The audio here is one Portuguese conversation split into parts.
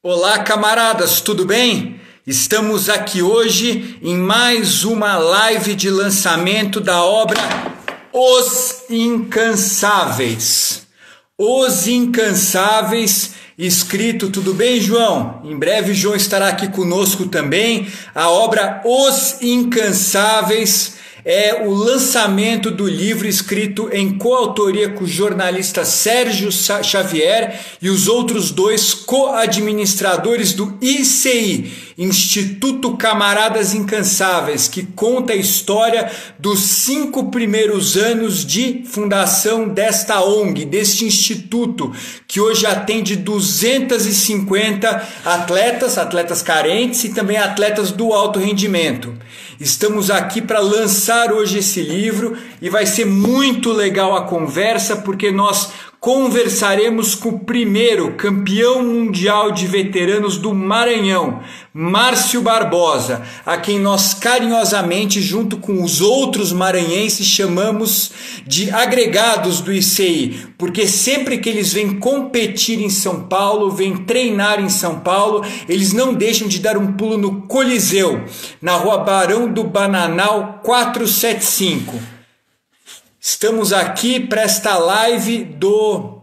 Olá, camaradas, tudo bem? Estamos aqui hoje em mais uma live de lançamento da obra Os Incansáveis. Os Incansáveis, escrito, tudo bem, João? Em breve, João estará aqui conosco também. A obra Os Incansáveis é o lançamento do livro escrito em coautoria com o jornalista Sérgio Xavier e os outros dois co-administradores do ICI, Instituto Camaradas Incansáveis, que conta a história dos 5 primeiros anos de fundação desta ONG, deste instituto, que hoje atende 250 atletas carentes e também atletas do alto rendimento. Estamos aqui para lançar hoje esse livro e vai ser muito legal a conversa, porque nós conversaremos com o primeiro campeão mundial de veteranos do Maranhão, Márcio Barbosa, a quem nós carinhosamente, junto com os outros maranhenses, chamamos de agregados do ICI, porque sempre que eles vêm competir em São Paulo, vêm treinar em São Paulo, eles não deixam de dar um pulo no Coliseu, na Rua Barão do Bananal 475. Estamos aqui para esta live do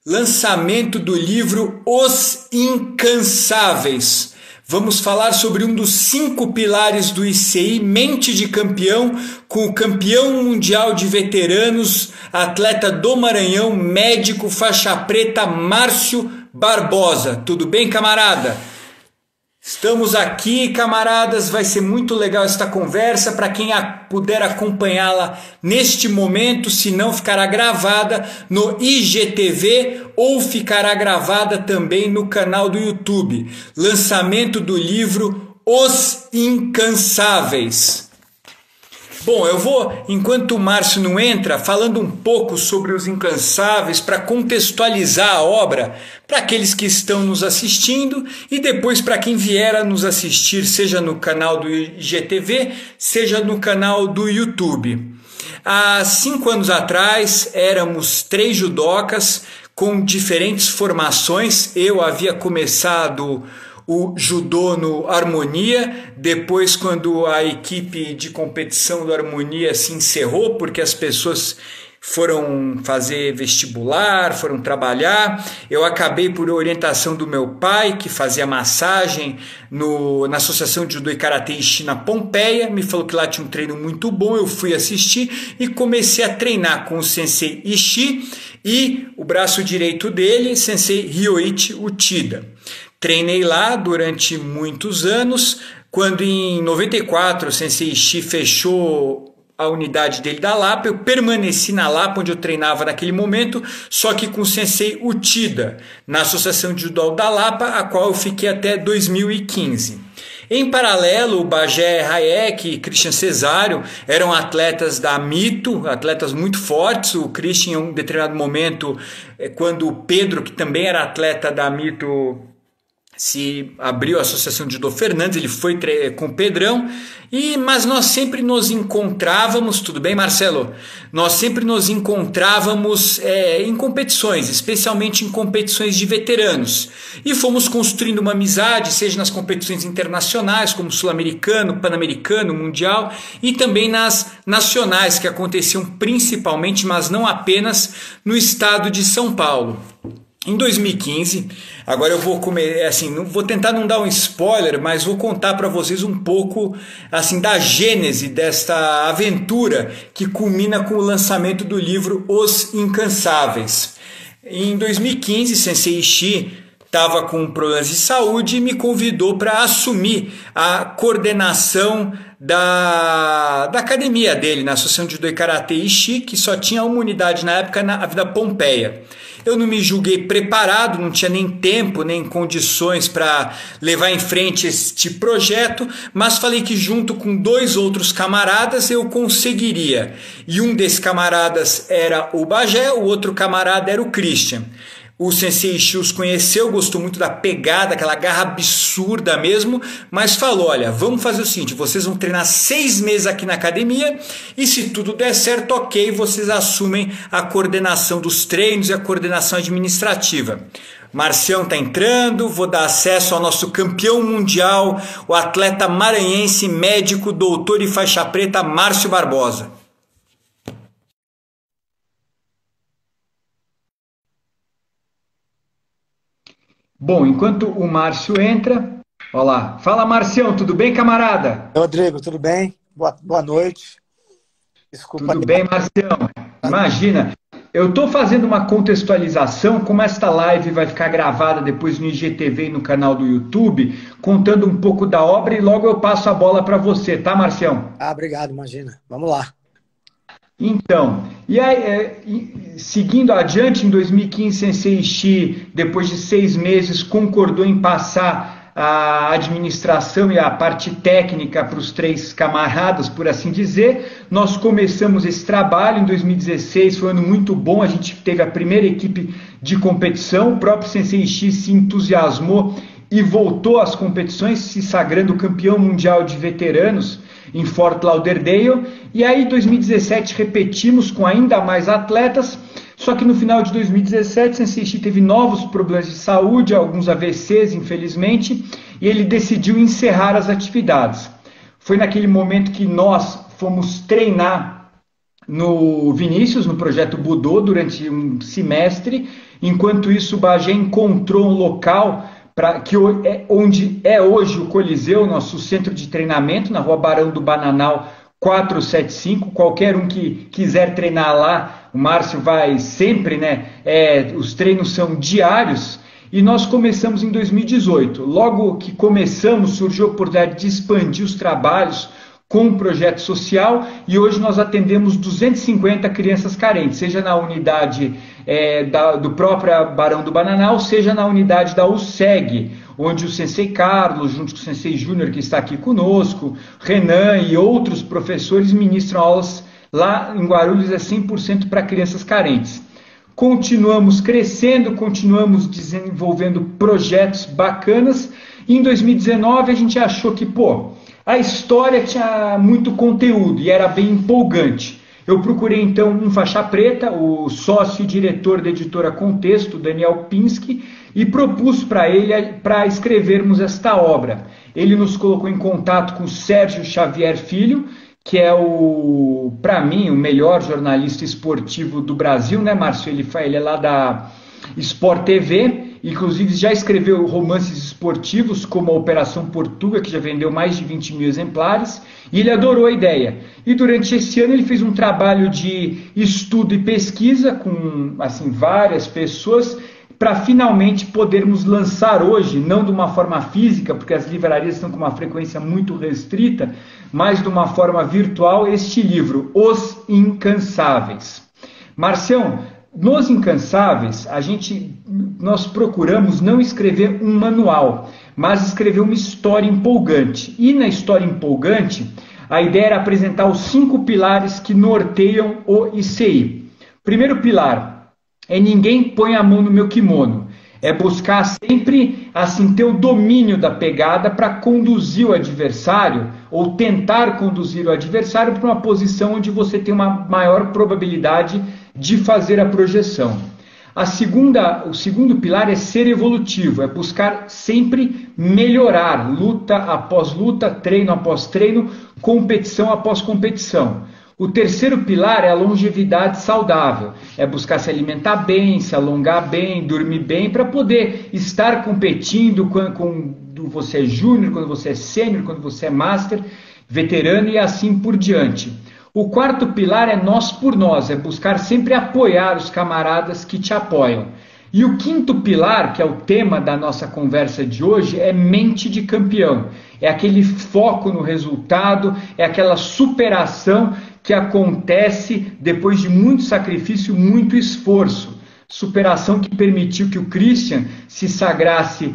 lançamento do livro Os Incansáveis. Vamos falar sobre um dos 5 pilares do ICI, Mente de Campeão, com o campeão mundial de veteranos, atleta do Maranhão, médico faixa preta, Márcio Barbosa. Tudo bem, camarada? Estamos aqui, camaradas, vai ser muito legal esta conversa, para quem puder acompanhá-la neste momento, se não ficará gravada no IGTV ou ficará gravada também no canal do YouTube. Lançamento do livro Os Incansáveis. Bom, eu vou, enquanto o Márcio não entra, falando um pouco sobre Os Incansáveis para contextualizar a obra para aqueles que estão nos assistindo e depois para quem vier a nos assistir, seja no canal do IGTV, seja no canal do YouTube. Há 5 anos atrás, éramos 3 judocas com diferentes formações. Eu havia começado o judô no Harmonia, depois quando a equipe de competição do Harmonia se encerrou, porque as pessoas foram fazer vestibular, foram trabalhar, eu acabei, por orientação do meu pai, que fazia massagem na Associação de Judô e Karatê Ishi na Pompeia, me falou que lá tinha um treino muito bom, eu fui assistir e comecei a treinar com o sensei Ishi e o braço direito dele, sensei Ryoichi Uchida. Treinei lá durante muitos anos. Quando em 94 o Sensei Ishi fechou a unidade dele da Lapa, eu permaneci na Lapa, onde eu treinava naquele momento, só que com o Sensei Uchida, na Associação de Judô da Lapa, a qual eu fiquei até 2015. Em paralelo, o Bagé Hayek e Christian Cesário eram atletas da Mito, atletas muito fortes. O Christian, em um determinado momento, quando o Pedro, que também era atleta da Mito, se abriu a Associação de Judô Fernandes, ele foi com o Pedrão, mas nós sempre nos encontrávamos, tudo bem, Marcelo? Nós sempre nos encontrávamos em competições, especialmente em competições de veteranos, e fomos construindo uma amizade, seja nas competições internacionais, como Sul-Americano, Pan-Americano, Mundial, e também nas nacionais, que aconteciam principalmente, mas não apenas, no estado de São Paulo. Em 2015, agora eu vou não vou tentar não dar um spoiler, mas vou contar para vocês um pouco assim da gênese desta aventura que culmina com o lançamento do livro Os Incansáveis. Em 2015, Sensei Ishi estava com problemas de saúde e me convidou para assumir a coordenação da academia dele, na Associação de Judô e Karatê Ishi, que só tinha uma unidade na época, na Avenida Pompeia. Eu não me julguei preparado, não tinha nem tempo, nem condições para levar em frente este projeto, mas falei que junto com 2 outros camaradas eu conseguiria. E um desses camaradas era o Bagé, o outro camarada era o Christian. O Sensei Shios conheceu, gostou muito da pegada, aquela garra absurda mesmo, mas falou, olha, vamos fazer o seguinte, vocês vão treinar 6 meses aqui na academia e se tudo der certo, ok, vocês assumem a coordenação dos treinos e a coordenação administrativa. Marcião está entrando, vou dar acesso ao nosso campeão mundial, o atleta maranhense, médico, doutor e faixa preta, Márcio Barbosa. Bom, enquanto o Márcio entra, olha lá. Fala, Marcião, tudo bem, camarada? Rodrigo, tudo bem? Boa noite. Desculpa. Tudo bem, Marcião? Imagina, eu estou fazendo uma contextualização, como esta live vai ficar gravada depois no IGTV e no canal do YouTube, contando um pouco da obra e logo eu passo a bola para você, tá, Marcião? Obrigado, imagina. Vamos lá. Então, e aí, seguindo adiante, em 2015, Sensei Shi, depois de 6 meses, concordou em passar a administração e a parte técnica para os 3 camaradas, por assim dizer. Nós começamos esse trabalho em 2016, foi um ano muito bom, a gente teve a primeira equipe de competição, o próprio Sensei Shi se entusiasmou e voltou às competições, se sagrando campeão mundial de veteranos em Fort Lauderdale, e aí em 2017 repetimos com ainda mais atletas, só que no final de 2017 Sensei Shi teve novos problemas de saúde, alguns AVCs infelizmente, e ele decidiu encerrar as atividades. Foi naquele momento que nós fomos treinar no Vinícius, no projeto Budô, durante um semestre, enquanto isso o Bagé encontrou um local onde é hoje o Coliseu, nosso centro de treinamento, na Rua Barão do Bananal 475, qualquer um que quiser treinar lá, o Márcio vai sempre, né? Os treinos são diários, e nós começamos em 2018. Logo que começamos, surgiu a oportunidade de expandir os trabalhos com um projeto social, e hoje nós atendemos 250 crianças carentes, seja na unidade do próprio Barão do Bananal, seja na unidade da USEG, onde o Sensei Carlos, junto com o Sensei Júnior, que está aqui conosco, Renan e outros professores ministram aulas lá em Guarulhos, 100% para crianças carentes. Continuamos crescendo, continuamos desenvolvendo projetos bacanas, e em 2019 a gente achou que, a história tinha muito conteúdo e era bem empolgante. Eu procurei então um faixa preta, o sócio e diretor da editora Contexto, Daniel Pinsky, e propus para ele para escrevermos esta obra. Ele nos colocou em contato com o Sérgio Xavier Filho, que é para mim, o melhor jornalista esportivo do Brasil, né, Márcio? Ele é lá da Sport TV, inclusive já escreveu romances esportivos como a Operação Portuga, que já vendeu mais de 20 mil exemplares, e ele adorou a ideia. E durante esse ano ele fez um trabalho de estudo e pesquisa com várias pessoas, para finalmente podermos lançar hoje, não de uma forma física, porque as livrarias estão com uma frequência muito restrita, mas de uma forma virtual, este livro, Os Incansáveis. Marcião, nos Incansáveis, nós procuramos não escrever um manual, mas escrever uma história empolgante. E na história empolgante, a ideia era apresentar os 5 pilares que norteiam o ICI. Primeiro pilar é ninguém põe a mão no meu kimono. É buscar sempre ter o domínio da pegada para conduzir o adversário, ou tentar conduzir o adversário para uma posição onde você tem uma maior probabilidade de fazer a projeção. O segundo pilar é ser evolutivo, é buscar sempre melhorar, luta após luta, treino após treino, competição após competição. O terceiro pilar é a longevidade saudável, é buscar se alimentar bem, se alongar bem, dormir bem, para poder estar competindo quando você é júnior, quando você é sênior, quando você é master, veterano e assim por diante. O quarto pilar é nós por nós, é buscar sempre apoiar os camaradas que te apoiam. E o quinto pilar, que é o tema da nossa conversa de hoje, é mente de campeão. É aquele foco no resultado, é aquela superação que acontece depois de muito sacrifício, muito esforço. Superação que permitiu que o Christian se sagrasse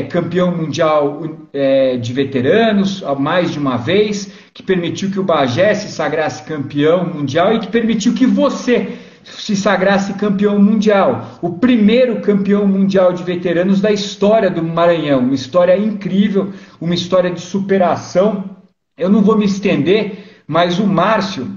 campeão mundial de veteranos mais de uma vez, que permitiu que o Bagé se sagrasse campeão mundial e que permitiu que você se sagrasse campeão mundial. O primeiro campeão mundial de veteranos da história do Maranhão. Uma história incrível, uma história de superação. Eu não vou me estender, mas o Márcio,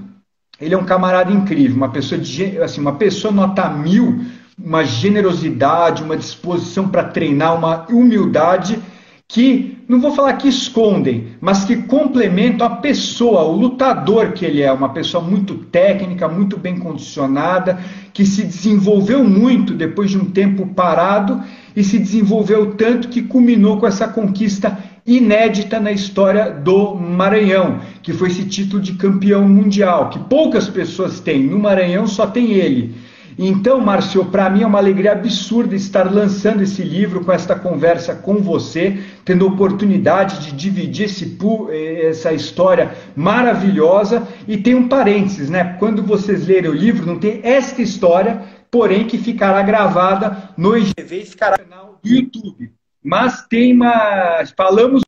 ele é um camarada incrível, uma pessoa, assim, uma pessoa nota 1000, uma generosidade, uma disposição para treinar, uma humildade que, não vou falar que escondem, mas que complementam a pessoa, o lutador que ele é, uma pessoa muito técnica, muito bem condicionada, que se desenvolveu muito depois de um tempo parado e se desenvolveu tanto que culminou com essa conquista inédita na história do Maranhão, que foi esse título de campeão mundial, que poucas pessoas têm, no Maranhão só tem ele. Então, Márcio, para mim é uma alegria absurda estar lançando esse livro com esta conversa com você, tendo a oportunidade de dividir essa história maravilhosa. E tem um parênteses, né? Quando vocês lerem o livro, não tem esta história, porém que ficará gravada no IGTV e ficará no canal do YouTube. Mas falamos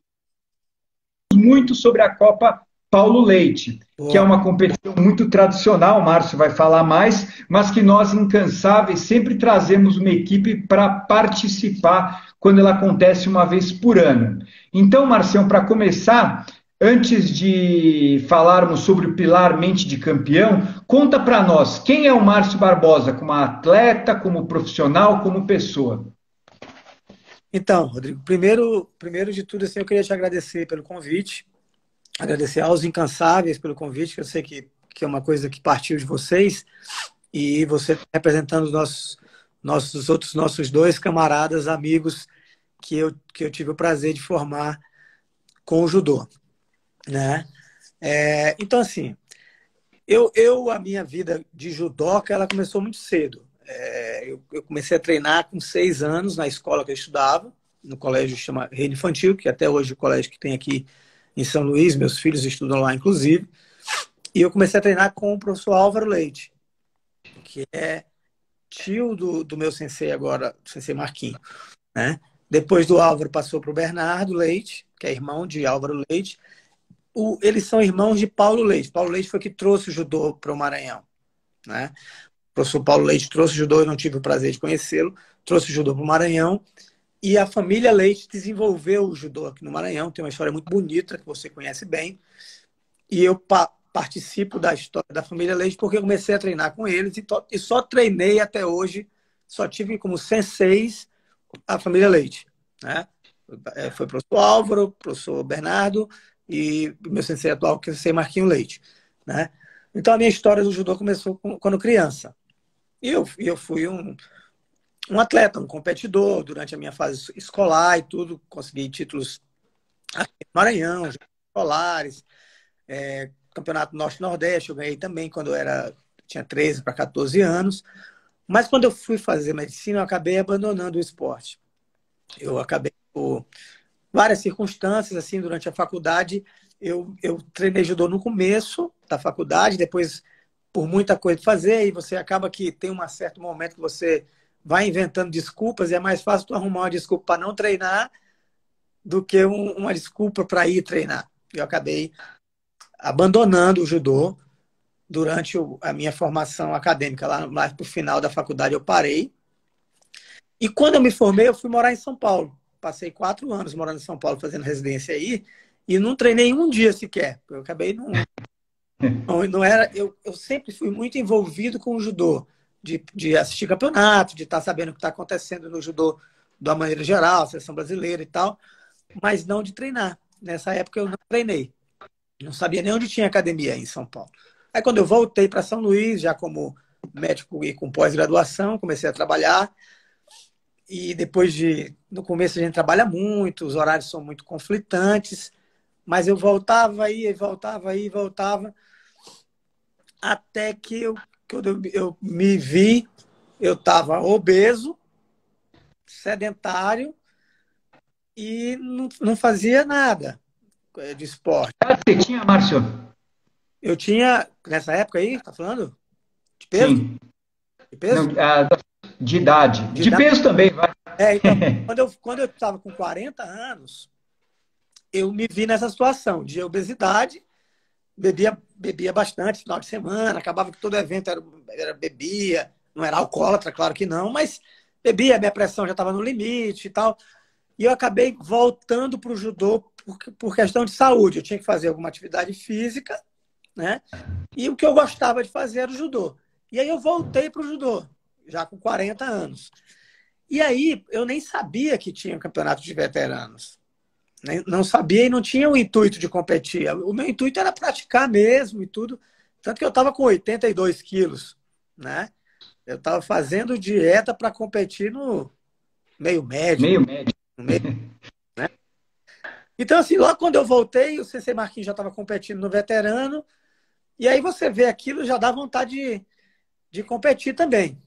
muito sobre a Copa Paulo Leite, que é uma competição muito tradicional, o Márcio vai falar mais, mas que nós, incansáveis, sempre trazemos uma equipe para participar quando ela acontece uma vez por ano. Então, Marcião, para começar, antes de falarmos sobre o pilar Mente de Campeão, conta para nós, quem é o Márcio Barbosa, como atleta, como profissional, como pessoa? Então, Rodrigo, primeiro de tudo, assim, eu queria te agradecer pelo convite, agradecer aos Incansáveis pelo convite, que eu sei que é uma coisa que partiu de vocês, e você representando os nossos dois camaradas, amigos, que eu tive o prazer de formar com o judô, né? Então, assim, a minha vida de judoca, ela começou muito cedo. Eu comecei a treinar com 6 anos na escola que eu estudava, no colégio chama Reino Infantil, que até hoje é o colégio que tem aqui em São Luís, meus filhos estudam lá, inclusive. E eu comecei a treinar com o professor Álvaro Leite, que é tio do meu sensei agora, o sensei Marquinhos, né? Depois do Álvaro passou para o Bernardo Leite, que é irmão de Álvaro Leite. Eles são irmãos de Paulo Leite. Paulo Leite foi que trouxe o judô para o Maranhão, né? O professor Paulo Leite trouxe o judô, eu não tive o prazer de conhecê-lo, trouxe o judô para o Maranhão. E a família Leite desenvolveu o judô aqui no Maranhão. Tem uma história muito bonita, que você conhece bem. E eu participo da história da família Leite porque eu comecei a treinar com eles e só treinei até hoje. Só tive como senseis a família Leite, né? Foi o professor Álvaro, o professor Bernardo e o meu sensei atual, que é o sensei Marquinhos Leite, né? Então a minha história do judô começou quando criança. E eu fui um atleta, um competidor durante a minha fase escolar e tudo. Consegui títulos aqui no Maranhão, jogos escolares, Campeonato Norte-Nordeste eu ganhei também quando tinha 13 para 14 anos. Mas quando eu fui fazer medicina, eu acabei abandonando o esporte. Eu acabei, por várias circunstâncias, assim, durante a faculdade, eu treinei judô no começo da faculdade, depois, por muita coisa para fazer, e você acaba que tem um certo momento que você vai inventando desculpas, e é mais fácil tu arrumar uma desculpa para não treinar do que uma desculpa para ir treinar. Eu acabei abandonando o judô durante a minha formação acadêmica. Lá mais para o final da faculdade eu parei. E quando eu me formei, eu fui morar em São Paulo. Passei 4 anos morando em São Paulo, fazendo residência aí, e não treinei um dia sequer. Eu acabei não era. Eu sempre fui muito envolvido com o judô, de assistir campeonato, de estar sabendo o que está acontecendo no judô de uma maneira geral, seleção brasileira e tal, mas não de treinar. Nessa época eu não treinei. Não sabia nem onde tinha academia em São Paulo. Aí quando eu voltei para São Luís, já como médico e com pós-graduação, comecei a trabalhar. E no começo a gente trabalha muito, os horários são muito conflitantes, mas eu voltava aí, voltava, até que quando eu me vi, eu estava obeso, sedentário e não fazia nada de esporte. Você tinha, Márcio? Eu tinha, nessa época aí, tá falando? De peso? Sim. De peso? Não, de idade. De peso também, vai. Então, quando eu estava com 40 anos, eu me vi nessa situação de obesidade bebia bastante final de semana, acabava que todo evento bebia, não era alcoólatra, claro que não, mas bebia, minha pressão já estava no limite e tal. E eu acabei voltando para o judô por questão de saúde. Eu tinha que fazer alguma atividade física, né? E o que eu gostava de fazer era o judô. E aí eu voltei para o judô, já com 40 anos. E aí eu nem sabia que tinha um campeonato de veteranos. Não sabia e não tinha o intuito de competir. O meu intuito era praticar mesmo e tudo. Tanto que eu estava com 82 quilos, né? Eu estava fazendo dieta para competir no meio médio. Meio médio. No meio, né? Então, assim, logo quando eu voltei, o CC Marquinhos já estava competindo no veterano. E aí você vê aquilo, já dá vontade de competir também.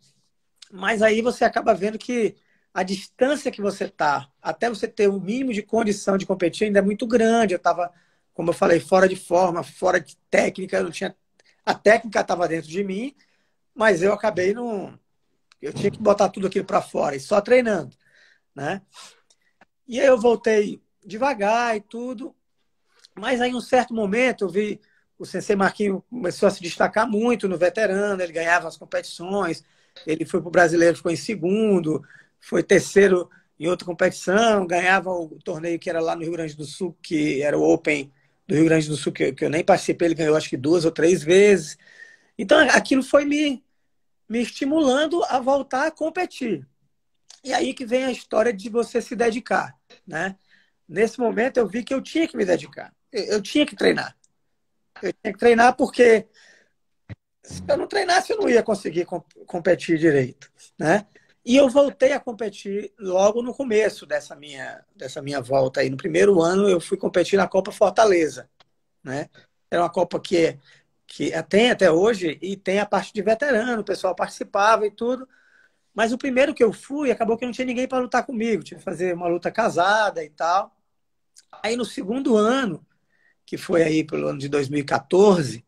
Mas aí você acaba vendo que a distância que você está, até você ter o mínimo de condição de competir, ainda é muito grande. Eu estava, como eu falei, fora de forma, fora de técnica. Eu não tinha... A técnica estava dentro de mim, mas eu acabei não... Eu tinha que botar tudo aquilo para fora e só treinando, né? E aí eu voltei devagar e tudo. Mas aí, em um certo momento, eu vi o Sensei Marquinhos começou a se destacar muito no veterano, ele ganhava as competições, ele foi para o brasileiro, ficou em segundo, foi terceiro em outra competição, ganhava o torneio que era lá no Rio Grande do Sul, que era o Open do Rio Grande do Sul, que eu nem participei, ele ganhou acho que 2 ou 3 vezes. Então, aquilo foi me estimulando a voltar a competir. E aí que vem a história de você se dedicar, né? Nesse momento eu vi que eu tinha que me dedicar. Eu tinha que treinar. Eu tinha que treinar porque se eu não treinasse eu não ia conseguir competir direito, né? E eu voltei a competir logo no começo dessa minha volta aí. No primeiro ano eu fui competir na Copa Fortaleza, né? Era uma Copa que tem até hoje e tem a parte de veterano, o pessoal participava e tudo. Mas o primeiro que eu fui, acabou que não tinha ninguém para lutar comigo. Tive que fazer uma luta casada e tal. Aí no segundo ano, que foi aí pelo ano de 2014,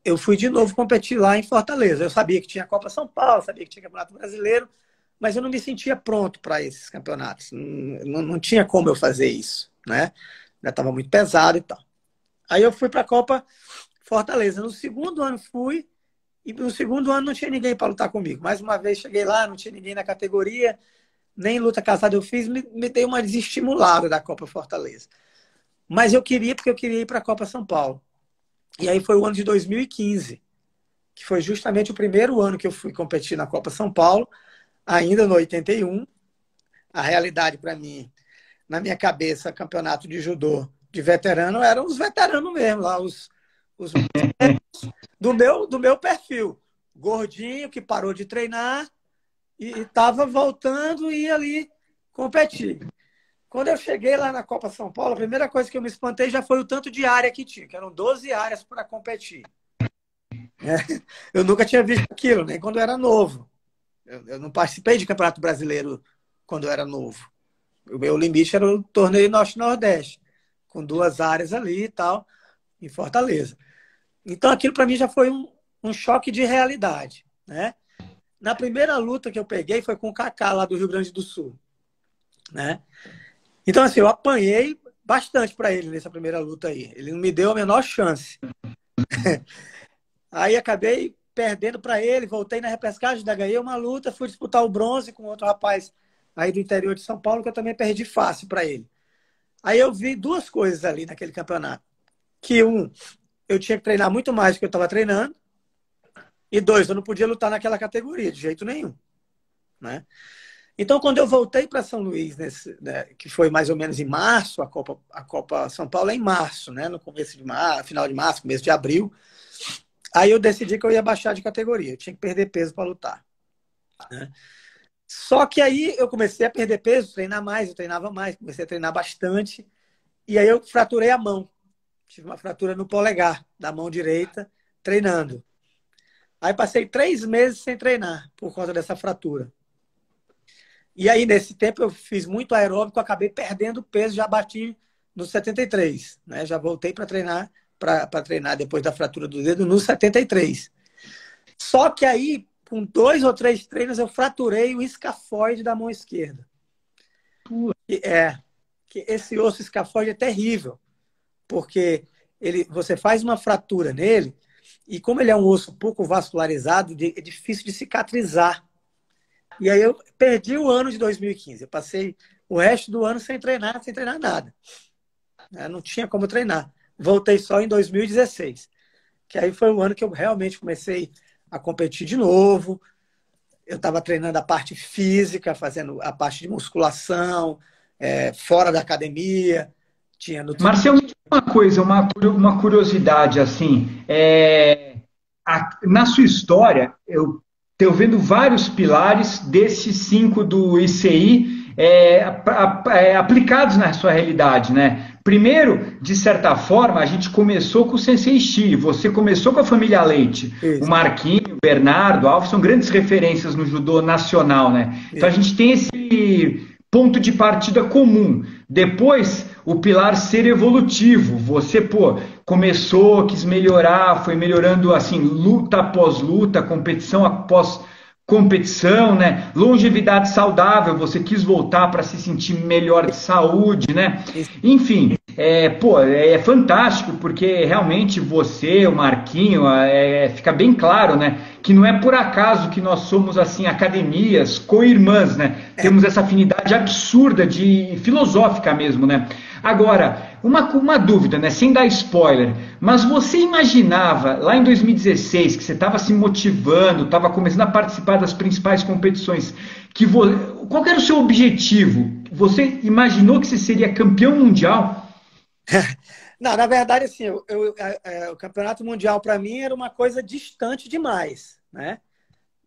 eu fui de novo competir lá em Fortaleza. Eu sabia que tinha a Copa São Paulo, sabia que tinha Campeonato Brasileiro, mas eu não me sentia pronto para esses campeonatos. Não tinha como eu fazer isso, né? Já estava muito pesado e tal. Aí eu fui para a Copa Fortaleza. No segundo ano fui, e no segundo ano não tinha ninguém para lutar comigo. Mais uma vez cheguei lá, não tinha ninguém na categoria, nem luta casada eu fiz, me dei uma desestimulada da Copa Fortaleza. Mas eu queria, porque eu queria ir para a Copa São Paulo. E aí foi o ano de 2015, que foi justamente o primeiro ano que eu fui competir na Copa São Paulo, ainda no 81. A realidade para mim, na minha cabeça, campeonato de judô de veterano eram os veteranos mesmo, lá os do meu perfil. Gordinho, que parou de treinar e estava voltando e ia ali competir. Quando eu cheguei lá na Copa São Paulo, a primeira coisa que eu me espantei já foi o tanto de área que tinha, que eram 12 áreas para competir. Eu nunca tinha visto aquilo, nem quando eu era novo. Eu não participei de Campeonato Brasileiro quando eu era novo. O meu limite era o torneio Norte-Nordeste, com 2 áreas ali e tal, em Fortaleza. Então aquilo para mim já foi um choque de realidade, né? Na primeira luta que eu peguei foi com o Kaká, lá do Rio Grande do Sul, né? Então, assim, eu apanhei bastante para ele nessa primeira luta aí. Ele não me deu a menor chance. Aí acabei perdendo para ele, voltei na repescagem, ainda ganhei uma luta, fui disputar o bronze com outro rapaz aí do interior de São Paulo, que eu também perdi fácil para ele. Aí eu vi 2 coisas ali naquele campeonato. Que eu tinha que treinar muito mais do que eu estava treinando. E 2, eu não podia lutar naquela categoria, de jeito nenhum, né? Então, quando eu voltei para São Luís, que foi mais ou menos em março, a Copa São Paulo é em março, né? No começo de março, final de março, começo de abril. Aí eu decidi que eu ia baixar de categoria. Eu tinha que perder peso para lutar, né? Só que aí eu comecei a perder peso, treinar mais, eu treinava mais, comecei a treinar bastante. E aí eu fraturei a mão. Tive uma fratura no polegar da mão direita, treinando. Aí passei 3 meses sem treinar por conta dessa fratura. E aí, nesse tempo, eu fiz muito aeróbico, acabei perdendo peso, já bati no 73, né? Já voltei para treinar depois da fratura do dedo no 73. Só que aí, com 2 ou 3 treinos, eu fraturei o escafoide da mão esquerda. Que esse osso escafoide é terrível, porque você faz uma fratura nele, e como ele é um osso pouco vascularizado, é difícil de cicatrizar. E aí eu perdi o ano de 2015. Eu passei o resto do ano sem treinar nada. Não tinha como treinar. Voltei só em 2016, que aí foi o ano que eu realmente comecei a competir de novo. Eu estava treinando a parte física, fazendo a parte de musculação, fora da academia. Marcelo, me diz uma coisa, uma curiosidade assim. Na sua história, eu estou vendo vários pilares desses 5 do ICI aplicados na sua realidade, né? Primeiro, de certa forma, a gente começou com o Sensei Shi, você começou com a família Leite, Isso. o Marquinho, o Bernardo, o Alves são grandes referências no judô nacional, né? Então a gente tem esse ponto de partida comum. Depois, o pilar ser evolutivo. Você, começou, quis melhorar, foi melhorando assim, luta após luta, competição após competição, né? Longevidade saudável, você quis voltar para se sentir melhor de saúde, né? Enfim, é fantástico, porque realmente você, o Marquinho, fica bem claro, né? Que não é por acaso que nós somos assim academias co-irmãs, né? Temos essa afinidade absurda filosófica mesmo, né? Agora, uma dúvida, né? Sem dar spoiler, mas você imaginava lá em 2016 que você estava se motivando, estava começando a participar das principais competições, qual era o seu objetivo? Você imaginou que você seria campeão mundial? Não, na verdade, assim, o campeonato mundial para mim era uma coisa distante demais, né?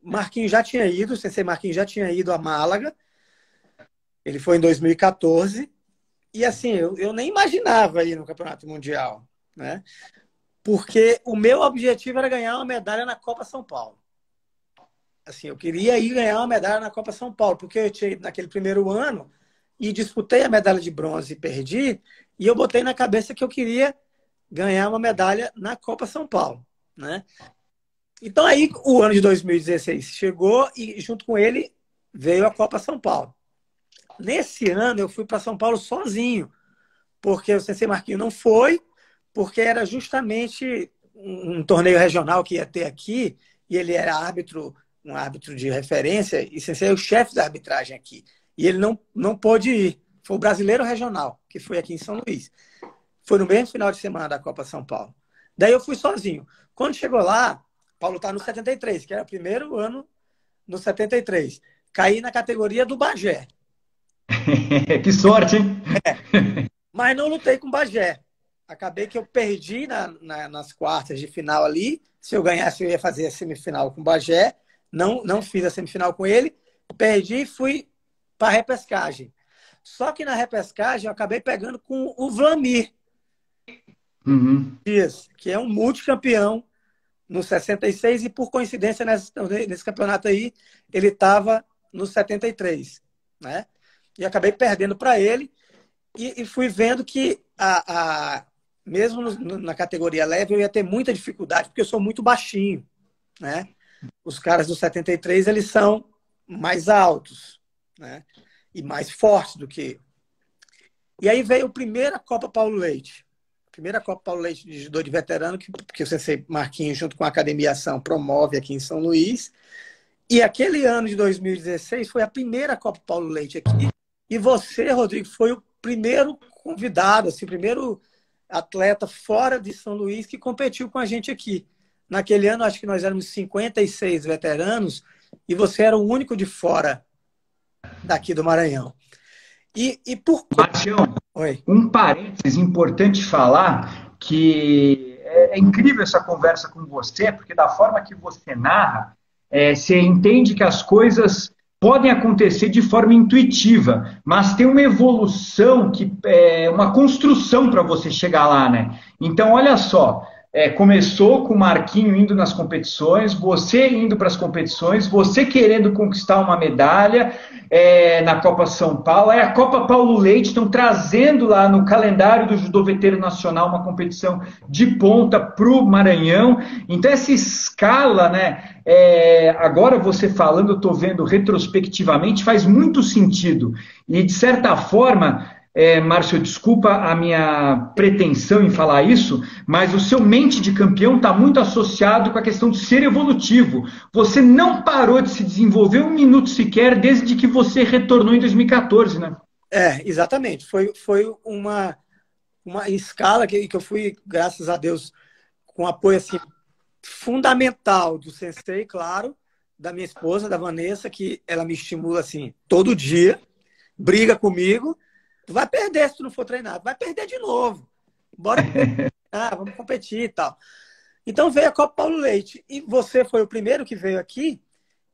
Marquinhos já tinha ido, o Sensei Marquinhos já tinha ido a Málaga, ele foi em 2014, e assim, eu nem imaginava ir no campeonato mundial, né? Porque o meu objetivo era ganhar uma medalha na Copa São Paulo. Assim, eu queria ir ganhar uma medalha na Copa São Paulo, porque eu tinha ido naquele primeiro ano e disputei a medalha de bronze e perdi, e eu botei na cabeça que eu queria ganhar uma medalha na Copa São Paulo, né? Então aí o ano de 2016 chegou e junto com ele veio a Copa São Paulo. Nesse ano eu fui para São Paulo sozinho, porque o Sensei Marquinhos não foi, porque era justamente um torneio regional que ia ter aqui, e ele era um árbitro de referência, e o Sensei é o chefe da arbitragem aqui. E ele não pôde ir. Foi o brasileiro regional, que foi aqui em São Luís. Foi no mesmo final de semana da Copa São Paulo. Daí eu fui sozinho. Quando chegou lá, Paulo tá no 73, que era o primeiro ano no 73. Caí na categoria do Bagé. Que sorte, hein? Mas não lutei com o Bagé. Acabei que eu perdi nas quartas de final ali. Se eu ganhasse, eu ia fazer a semifinal com o Bagé. Não fiz a semifinal com ele. Perdi e fui para a repescagem. Só que na repescagem eu acabei pegando com o Vlamir Dias, que é um multicampeão no 66 e por coincidência nesse campeonato aí ele estava no 73, né? E acabei perdendo para ele e fui vendo que mesmo na categoria leve eu ia ter muita dificuldade porque eu sou muito baixinho, né? Os caras do 73 eles são mais altos, né? E mais fortes do que eu. E aí veio a primeira Copa Paulo Leite. Primeira Copa Paulo Leite de judô de veterano, que o Sensei Marquinhos, junto com a Academia Ação, promove aqui em São Luís. E aquele ano de 2016 foi a primeira Copa Paulo Leite aqui. E você, Rodrigo, foi o primeiro convidado, assim, o primeiro atleta fora de São Luís que competiu com a gente aqui. Naquele ano, acho que nós éramos 56 veteranos e você era o único de fora daqui do Maranhão. E por... Marcião, Oi. Um parênteses importante falar que é incrível essa conversa com você, porque da forma que você narra, você entende que as coisas podem acontecer de forma intuitiva, mas tem uma evolução, uma construção para você chegar lá, né? Então, olha só, começou com o Marquinho indo nas competições, você indo para as competições, você querendo conquistar uma medalha na Copa São Paulo, a Copa Paulo Leite estão trazendo lá no calendário do Judô Veterano Nacional uma competição de ponta para o Maranhão. Então essa escala, né, agora você falando, eu estou vendo retrospectivamente, faz muito sentido. E de certa forma, Márcio, desculpa a minha pretensão em falar isso, mas o seu mente de campeão está muito associado com a questão de ser evolutivo. Você não parou de se desenvolver um minuto sequer desde que você retornou em 2014, né? Exatamente. Foi uma escala que eu fui, graças a Deus, com apoio assim, fundamental do sensei, claro, da minha esposa, da Vanessa, que ela me estimula assim todo dia, briga comigo. Tu vai perder se tu não for treinado, vai perder de novo. Bora vamos competir e tal. Então veio a Copa Paulo Leite. E você foi o primeiro que veio aqui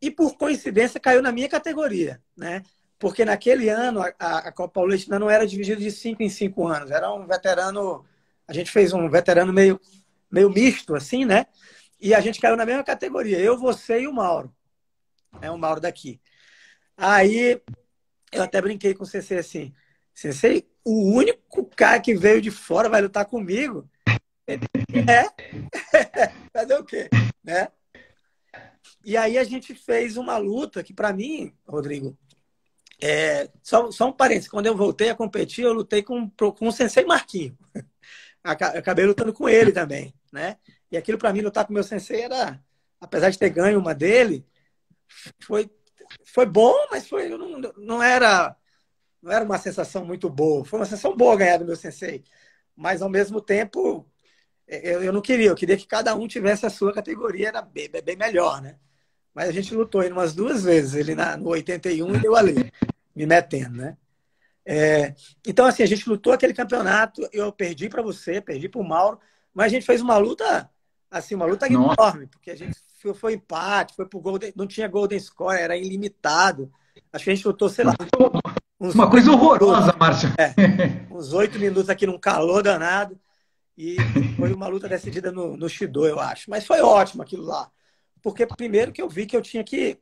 e, por coincidência, caiu na minha categoria, né? Porque naquele ano a Copa Paulo Leite ainda não era dividida de 5 em 5 anos. Era um veterano... A gente fez um veterano meio misto, assim, né? E a gente caiu na mesma categoria. Eu, você e o Mauro. O Mauro daqui. Aí eu até brinquei com o Sensei assim... Sensei, o único cara que veio de fora vai lutar comigo. Fazer o quê? Né? E aí a gente fez uma luta que, para mim, Rodrigo, só um parênteses, quando eu voltei a competir, eu lutei com o Sensei Marquinho. Acabei lutando com ele também, né? E aquilo, para mim, lutar com o meu Sensei era, apesar de ter ganho uma dele, foi bom, mas não era uma sensação muito boa. Foi uma sensação boa ganhar do meu Sensei. Mas, ao mesmo tempo, eu não queria. Eu queria que cada um tivesse a sua categoria. Era bem melhor, né? Mas a gente lutou ele umas 2 vezes. Ele no 81 e eu ali, me metendo, né? Então, assim, a gente lutou aquele campeonato. Eu perdi para você, perdi para o Mauro. Mas a gente fez uma luta, assim, uma luta enorme. Porque a gente foi empate, foi pro Golden... Não tinha Golden Score, era ilimitado. Acho que a gente lutou, sei lá... Uma coisa horrorosa, Márcio. Uns 8 minutos aqui num calor danado. E foi uma luta decidida no Shido, eu acho. Mas foi ótimo aquilo lá. Porque primeiro que eu vi que eu tinha que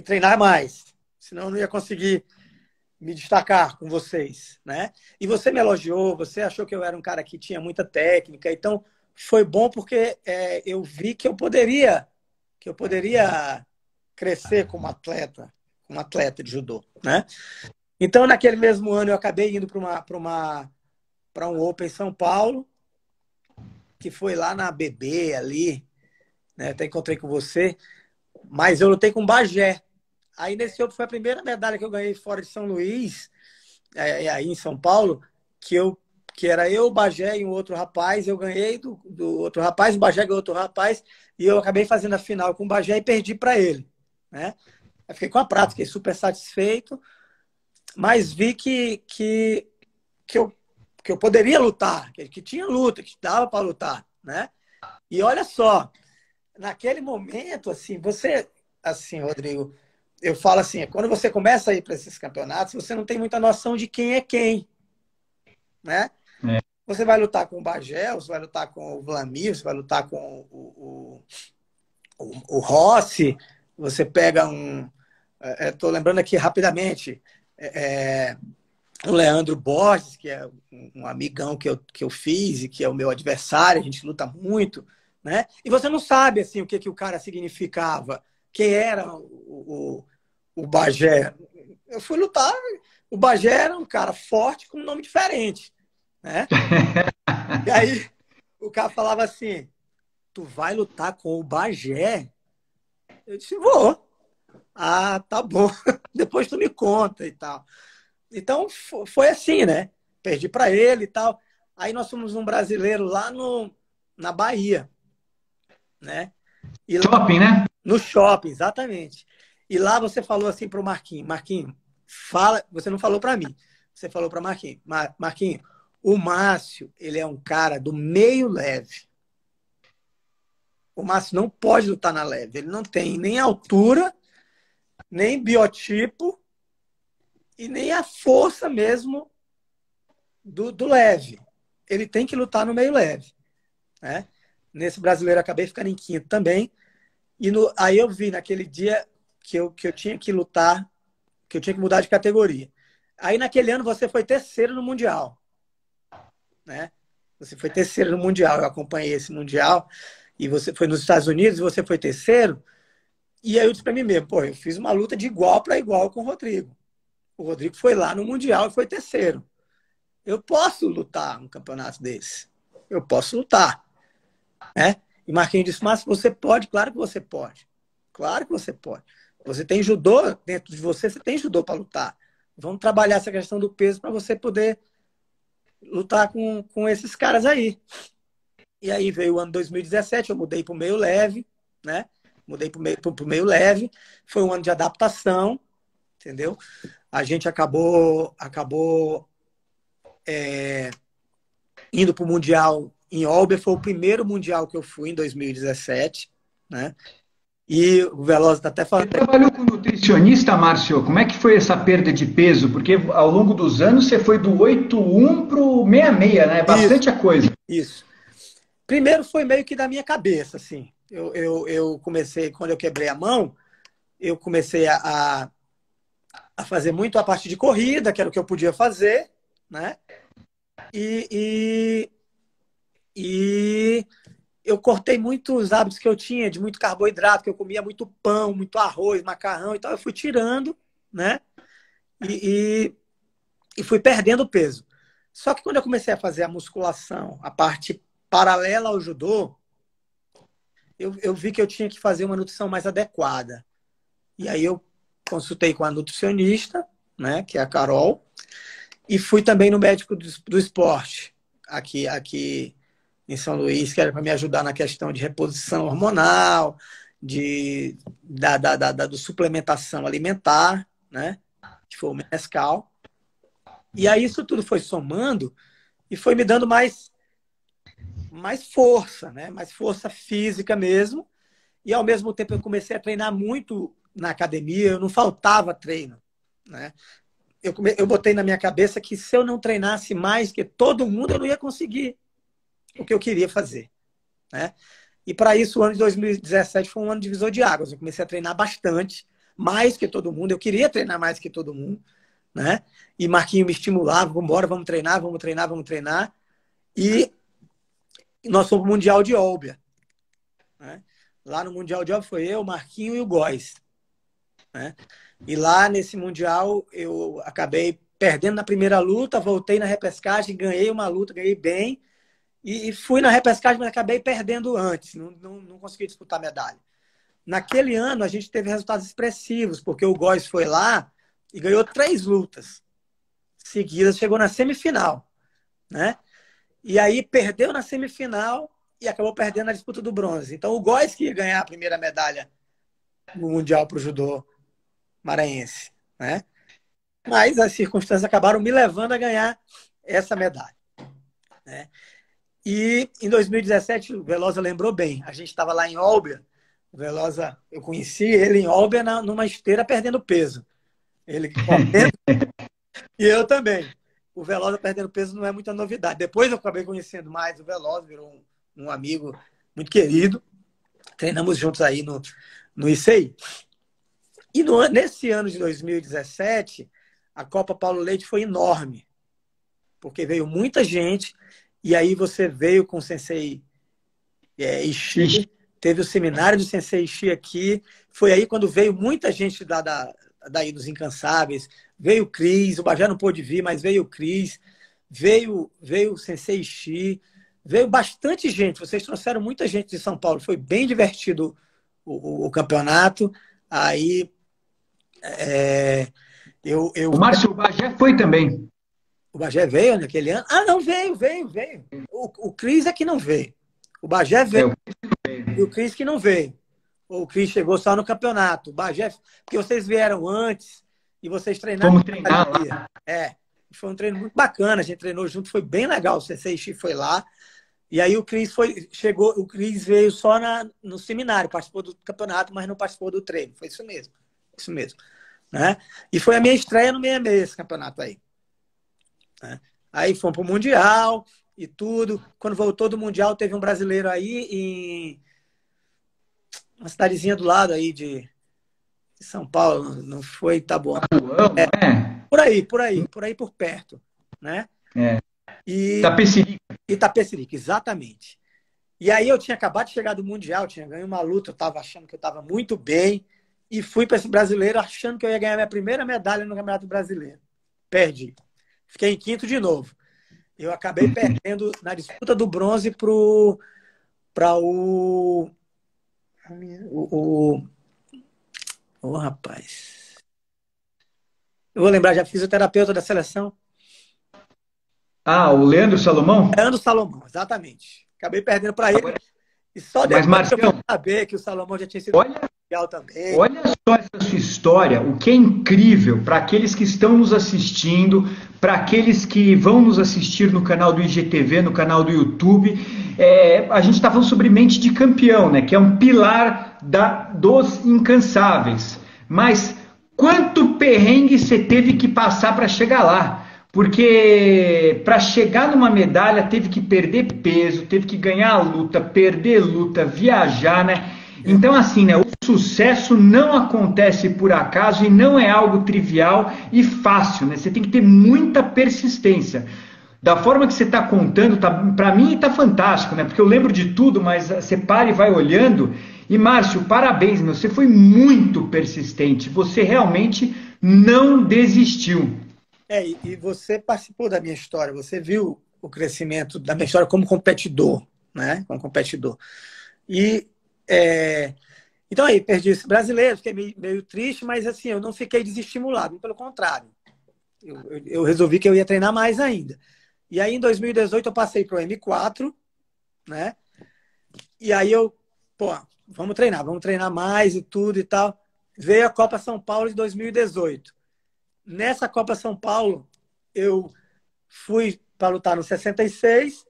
treinar mais. Senão eu não ia conseguir me destacar com vocês, né? E você me elogiou, você achou que eu era um cara que tinha muita técnica. Então foi bom porque eu vi que eu poderia crescer como atleta de judô, né? Então, naquele mesmo ano, eu acabei indo para um Open em São Paulo, que foi lá na BB ali, né? Até encontrei com você, mas eu lutei com o Bagé. Aí nesse Open foi a primeira medalha que eu ganhei fora de São Luís, aí em São Paulo, que era eu, o Bagé e um outro rapaz. Eu ganhei do outro rapaz, o Bagé ganhou outro rapaz, e eu acabei fazendo a final com o Bagé e perdi para ele, né? Eu fiquei com a prata, fiquei super satisfeito, mas vi que eu poderia lutar, que tinha luta, que dava para lutar, né? E olha só, naquele momento, assim, Rodrigo, eu falo assim, quando você começa a ir para esses campeonatos, você não tem muita noção de quem é quem, né? Você vai lutar com o Bagé, você vai lutar com o Vlamir, você vai lutar com o Rossi, você pega estou lembrando aqui rapidamente, o Leandro Borges, que é um amigão que eu fiz e que é o meu adversário, a gente luta muito, né? E você não sabe assim, o que o cara significava, quem era o Bagé. Eu fui lutar, o Bagé era um cara forte com um nome diferente, né? E aí o cara falava assim, tu vai lutar com o Bagé? Eu disse, vou. Ah, tá bom. Depois tu me conta e tal. Então, foi assim, né? Perdi para ele e tal. Aí nós fomos um brasileiro lá na Bahia, né? E lá, shopping, né? No shopping, exatamente. E lá você falou assim pro Marquinhos, Marquinhos, fala... Você não falou para mim. Você falou para Marquinhos. Marquinhos, o Márcio, ele é um cara do meio leve. O Márcio não pode lutar na leve. Ele não tem nem altura, nem biotipo e nem a força mesmo do leve. Ele tem que lutar no meio leve, né? Nesse brasileiro eu acabei ficando em quinto também. E aí eu vi naquele dia que eu tinha que lutar, que eu tinha que mudar de categoria. Aí naquele ano você foi terceiro no Mundial, né? Você foi terceiro no Mundial. Eu acompanhei esse Mundial e você foi nos Estados Unidos e você foi terceiro. E aí eu disse para mim mesmo, pô, eu fiz uma luta de igual para igual com o Rodrigo. O Rodrigo foi lá no Mundial e foi terceiro. Eu posso lutar um campeonato desse. Eu posso lutar. Né? E Marquinhos disse, mas você pode? Claro que você pode. Claro que você pode. Você tem judô dentro de você, você tem judô para lutar. Vamos trabalhar essa questão do peso para você poder lutar com esses caras aí. E aí veio o ano 2017, eu mudei para o meio leve, né? Mudei para o meio leve. Foi um ano de adaptação, entendeu? A gente acabou indo para o Mundial em Olbia. Foi o primeiro Mundial que eu fui em 2017, né? E o Veloz está até falando... Você trabalhou com nutricionista, Márcio? Como é que foi essa perda de peso? Porque ao longo dos anos você foi do 8,1 para o 66, né? Bastante a coisa. Isso. Primeiro foi meio que da minha cabeça, assim. Eu comecei, quando eu quebrei a mão, eu comecei a fazer muito a parte de corrida, que era o que eu podia fazer, né? E eu cortei muitos hábitos que eu tinha, de muito carboidrato, que eu comia muito pão, muito arroz, macarrão e tal. Eu fui tirando, né? E fui perdendo peso. Só que quando eu comecei a fazer a musculação, a parte paralela ao judô, eu vi que eu tinha que fazer uma nutrição mais adequada. E aí eu consultei com a nutricionista, né, que é a Carol, e fui também no médico do esporte, aqui em São Luís, que era para me ajudar na questão de reposição hormonal, da suplementação alimentar, né, que foi o Mescal. E aí isso tudo foi somando e foi me dando mais força, né? Mais força física mesmo. E ao mesmo tempo eu comecei a treinar muito na academia, eu não faltava treino, né? Eu botei na minha cabeça que se eu não treinasse mais que todo mundo, eu não ia conseguir o que eu queria fazer, né? E para isso o ano de 2017 foi um ano divisor de águas. Eu comecei a treinar bastante, mais que todo mundo. Eu queria treinar mais que todo mundo, né? E Marquinhos me estimulava, vamos embora, vamos treinar, vamos treinar, vamos treinar. E nós fomos para o Mundial de Olbia, né? Lá no Mundial de Olbia foi eu, Marquinhos e o Góes, né? E lá nesse Mundial eu acabei perdendo na primeira luta, voltei na repescagem, ganhei uma luta, ganhei bem. E fui na repescagem, mas acabei perdendo antes, não consegui disputar medalha. Naquele ano a gente teve resultados expressivos, porque o Góes foi lá e ganhou 3 lutas seguidas, chegou na semifinal, né? E aí perdeu na semifinal e acabou perdendo na disputa do bronze. Então o Góes que ia ganhar a primeira medalha no Mundial para o judô maranhense, né? Mas as circunstâncias acabaram me levando a ganhar essa medalha, né? E em 2017, o Velosa lembrou bem, a gente estava lá em Olbia, o Velosa, eu conheci ele em Olbia numa esteira perdendo peso. Ele correndo e eu também. O Velosa perdendo peso não é muita novidade. Depois eu acabei conhecendo mais o Velosa, virou um amigo muito querido. Treinamos juntos aí no ICI. E nesse ano de 2017, a Copa Paulo Leite foi enorme, porque veio muita gente, e aí você veio com o Sensei Ishii, teve o seminário do Sensei Ishii aqui, foi aí quando veio muita gente daí dos Incansáveis, veio o Cris, o Bajé não pôde vir, mas veio o Cris, veio o Sensei Ishii, veio bastante gente, vocês trouxeram muita gente de São Paulo, foi bem divertido o campeonato, aí O Márcio, o Bajé foi também. O Bajé veio naquele ano? Ah, não, veio. O Cris é que não veio. O Bajé veio. E o Cris que não veio. O Cris chegou só no campeonato. O Bajé, porque vocês vieram antes e vocês treinaram. Vamos treinar lá. Foi um treino muito bacana. A gente treinou junto, foi bem legal. O Sensei Ishii foi lá. E aí o Cris chegou, o Cris veio só no seminário, participou do campeonato, mas não participou do treino. Foi isso mesmo. Isso mesmo. Né? E foi a minha estreia no 66, esse campeonato aí. Né? Aí fomos para o Mundial e tudo. Quando voltou do Mundial, teve um brasileiro aí em uma cidadezinha do lado aí de São Paulo, não foi Itabuão. Por aí por perto. Né? Itapecerica, exatamente. E aí eu tinha acabado de chegar do Mundial, tinha ganho uma luta, eu estava achando que eu estava muito bem. e fui para esse brasileiro achando que eu ia ganhar minha primeira medalha no Campeonato Brasileiro. Perdi. Fiquei em quinto de novo. Eu acabei perdendo na disputa do bronze para o rapaz. Eu vou lembrar, já fisioterapeuta da seleção. Ah, o Leandro Salomão? Leandro Salomão, exatamente. Acabei perdendo para ele. E só Mas, depois que eu Marcião, fui saber que o Salomão já tinha sido mundial também. olha só essa sua história, o que é incrível para aqueles que estão nos assistindo, para aqueles que vão nos assistir no canal do IGTV, no canal do YouTube. A gente está falando sobre mente de campeão, né? Que é um pilar dos incansáveis. Mas quanto perrengue você teve que passar para chegar lá? Porque para chegar numa medalha teve que perder peso, teve que ganhar a luta, perder luta, viajar, né? Então, assim, né? O sucesso não acontece por acaso e não é algo trivial e fácil, né? Você tem que ter muita persistência. Da forma que você está contando, para mim está fantástico, né? Porque eu lembro de tudo, mas você para e vai olhando. E, Márcio, parabéns, meu. Você foi muito persistente. Você realmente não desistiu. E você participou da minha história, você viu o crescimento da minha história como competidor, né? Como competidor. Então aí, perdi esse brasileiro, fiquei meio triste, mas assim, eu não fiquei desestimulado, pelo contrário. Eu resolvi que eu ia treinar mais ainda. E aí, em 2018, eu passei para o M4, né? E aí vamos treinar mais e tudo e tal. Veio a Copa São Paulo de 2018. Nessa Copa São Paulo, eu fui para lutar no 66.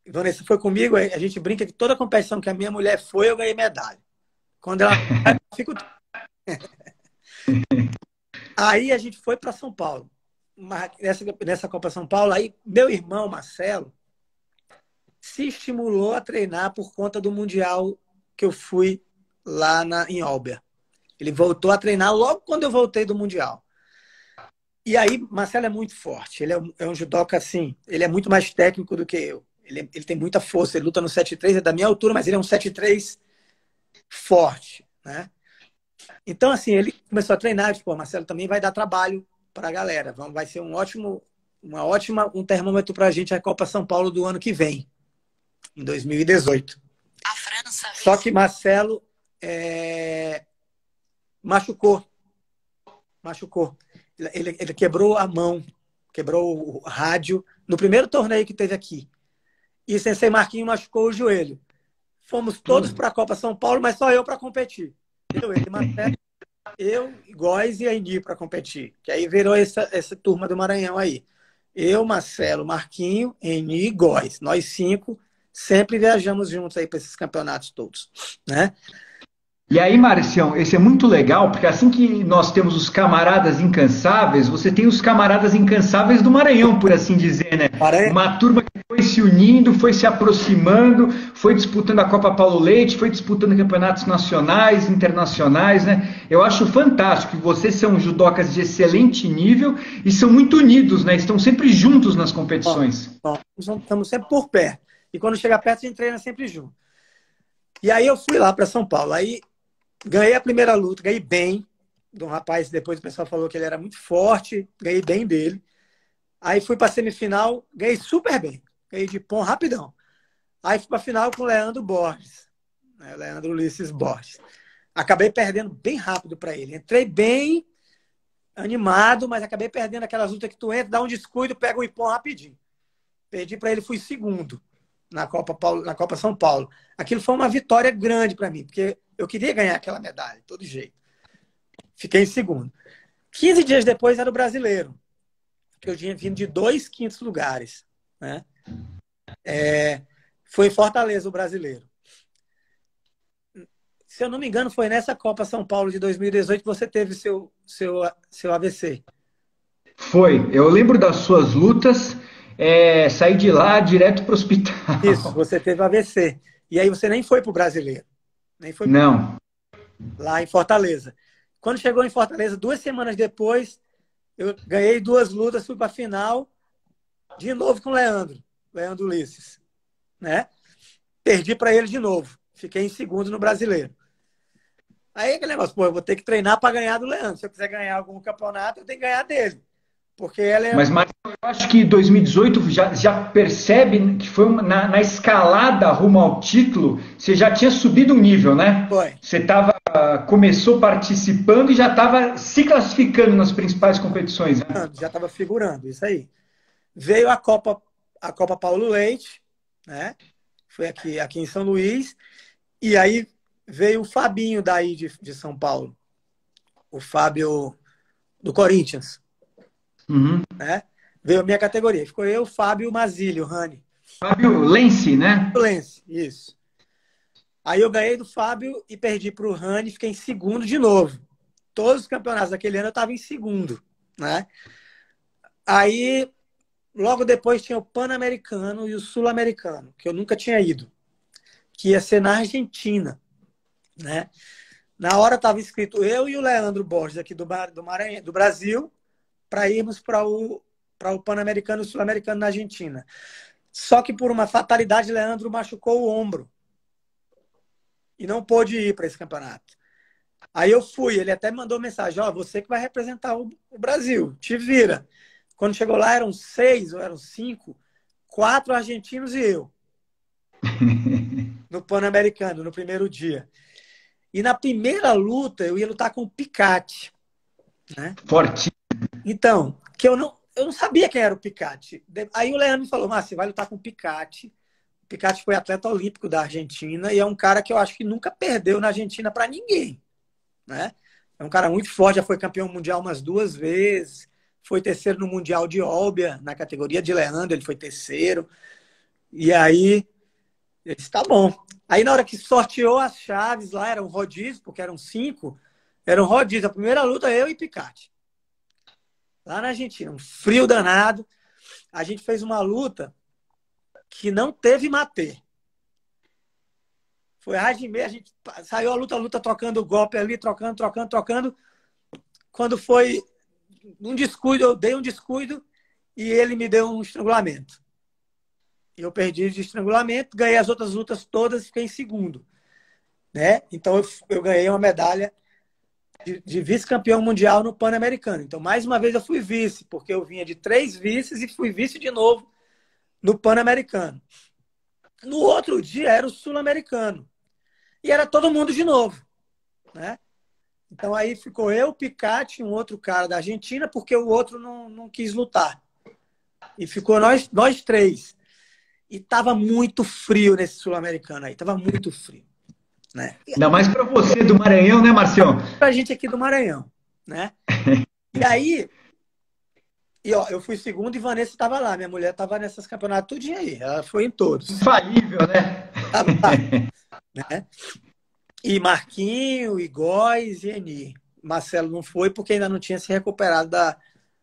Vanessa foi comigo, a gente brinca que toda competição que a minha mulher foi, eu ganhei medalha. Quando ela eu fico. Aí a gente foi para São Paulo. Nessa Copa São Paulo, aí meu irmão Marcelo se estimulou a treinar por conta do Mundial que eu fui lá em Olbia. Ele voltou a treinar logo quando eu voltei do Mundial. E aí, Marcelo é muito forte. Ele é um judoca, assim, ele é muito mais técnico do que eu. Ele tem muita força, ele luta no 7'3", é da minha altura, mas ele é um 7'3" forte, né? Então, assim, ele começou a treinar, tipo, Marcelo também vai dar trabalho para a galera. Vai ser um termômetro para a gente a Copa São Paulo do ano que vem, em 2018. A França. Só que Marcelo machucou. Ele quebrou a mão, quebrou o rádio no primeiro torneio que teve aqui. E o Sensei Marquinhos machucou o joelho. Fomos todos para a Copa São Paulo, mas só eu para competir. Eu, Góes e a Eni para competir. Que aí virou essa turma do Maranhão aí. Eu, Marcelo, Marquinho, Eni e Góes. Nós 5 sempre viajamos juntos aí para esses campeonatos todos, né? E aí, Marcião, esse é muito legal, porque assim que nós temos os camaradas incansáveis, você tem os camaradas incansáveis do Maranhão, por assim dizer, né? Uma turma que foi se unindo, foi se aproximando, foi disputando a Copa Paulo Leite, foi disputando campeonatos nacionais, internacionais, né? Eu acho fantástico que vocês são judocas de excelente nível e são muito unidos, né? Estão sempre juntos nas competições. Estamos sempre por perto. E quando chega perto, a gente treina sempre junto. E aí eu fui lá para São Paulo. Aí ganhei a primeira luta, ganhei bem de um rapaz, depois o pessoal falou que ele era muito forte, ganhei bem dele. Aí fui para a semifinal, ganhei super bem, ganhei de pão rapidão. Aí fui para a final com o Leandro Borges, né? Leandro Ulisses Borges. Acabei perdendo bem rápido para ele. Entrei bem animado, mas acabei perdendo aquelas lutas que tu entra, dá um descuido, pega um ipom rapidinho. Perdi para ele, fui segundo na Copa São Paulo. Aquilo foi uma vitória grande para mim, porque eu queria ganhar aquela medalha, de todo jeito. Fiquei em segundo. 15 dias depois era o brasileiro, que eu tinha vindo de 2 quintos lugares, né? Foi em Fortaleza o brasileiro. Se eu não me engano, foi nessa Copa São Paulo de 2018 que você teve seu AVC. Foi. Eu lembro das suas lutas. Saí de lá direto para o hospital. Isso, você teve AVC. E aí você nem foi para o brasileiro. Não. Lá em Fortaleza. Quando chegou em Fortaleza, 2 semanas depois, eu ganhei 2 lutas, fui para a final, de novo com o Leandro Ulisses, né? Perdi para ele de novo. Fiquei em segundo no brasileiro. Aí aquele negócio, pô, eu vou ter que treinar para ganhar do Leandro. Se eu quiser ganhar algum campeonato, eu tenho que ganhar dele. Porque ela é. Mas, Marcelo, eu acho que 2018 já percebe que foi na escalada rumo ao título, você já tinha subido um nível, né? Foi. Começou participando e já estava se classificando nas principais competições, né? Já estava figurando, isso aí. Veio a Copa Paulo Leite, né? Foi aqui em São Luís. E aí veio o Fabinho daí de São Paulo. O Fábio do Corinthians. Uhum. Né? Veio a minha categoria. Ficou eu, o Fábio e o Mazílio, o Rani. Fábio Lense, né? Lense, isso. Aí eu ganhei do Fábio e perdi para o Rani, fiquei em segundo de novo. Todos os campeonatos daquele ano eu estava em segundo, né? Aí, logo depois tinha o Pan-Americano e o Sul-Americano, que eu nunca tinha ido, que ia ser na Argentina, né? Na hora estava escrito eu e o Leandro Borges aqui do Maranhão, do Brasil, para irmos para o Pan-Americano e o Sul-Americano na Argentina. Só que por uma fatalidade, Leandro machucou o ombro e não pôde ir para esse campeonato. Aí eu fui, ele até me mandou mensagem, ó, você que vai representar o Brasil, te vira. Quando chegou lá eram 6 ou eram 5, 4 argentinos e eu. No Pan-Americano, no primeiro dia. E na primeira luta eu ia lutar com o Picatti, né? Forte. Então, que eu não sabia quem era o Picatti. Aí o Leandro me falou, Márcio, você vai lutar com o Picatti. O Picatti foi atleta olímpico da Argentina e é um cara que eu acho que nunca perdeu na Argentina para ninguém, né? É um cara muito forte, já foi campeão mundial umas 2 vezes, foi terceiro no Mundial de Olbia, na categoria de Leandro, ele foi terceiro. E aí, ele disse, tá bom. Aí na hora que sorteou as chaves lá, era um rodízio, porque eram 5, era um rodízio. A primeira luta, eu e Picatti. Lá na Argentina, um frio danado. A gente fez uma luta que não teve matê. Foi raiz de meia, a gente saiu a luta, trocando golpe ali, trocando. Quando foi um descuido, eu dei um descuido e ele me deu um estrangulamento. Eu perdi de estrangulamento, ganhei as outras lutas todas e fiquei em segundo, né? Então eu ganhei uma medalha de vice-campeão mundial no Pan-Americano. Então, mais uma vez, eu fui vice, porque eu vinha de 3 vices e fui vice de novo no Pan-Americano. No outro dia era o Sul-Americano. E era todo mundo de novo, né? Então aí ficou eu, Picatti, um outro cara da Argentina, porque o outro não quis lutar. E ficou nós 3. E tava muito frio nesse Sul-Americano aí, tava muito frio, né? Ainda mais para você do Maranhão, né, Marcião? Pra gente aqui do Maranhão, né? E aí, ó, eu fui segundo e Vanessa estava lá. Minha mulher estava nessas campeonatos tudinho aí. Ela foi em todos. Infalível, né? Tava lá, né? E Marquinho, e Góes e Eni. Marcelo não foi porque ainda não tinha se recuperado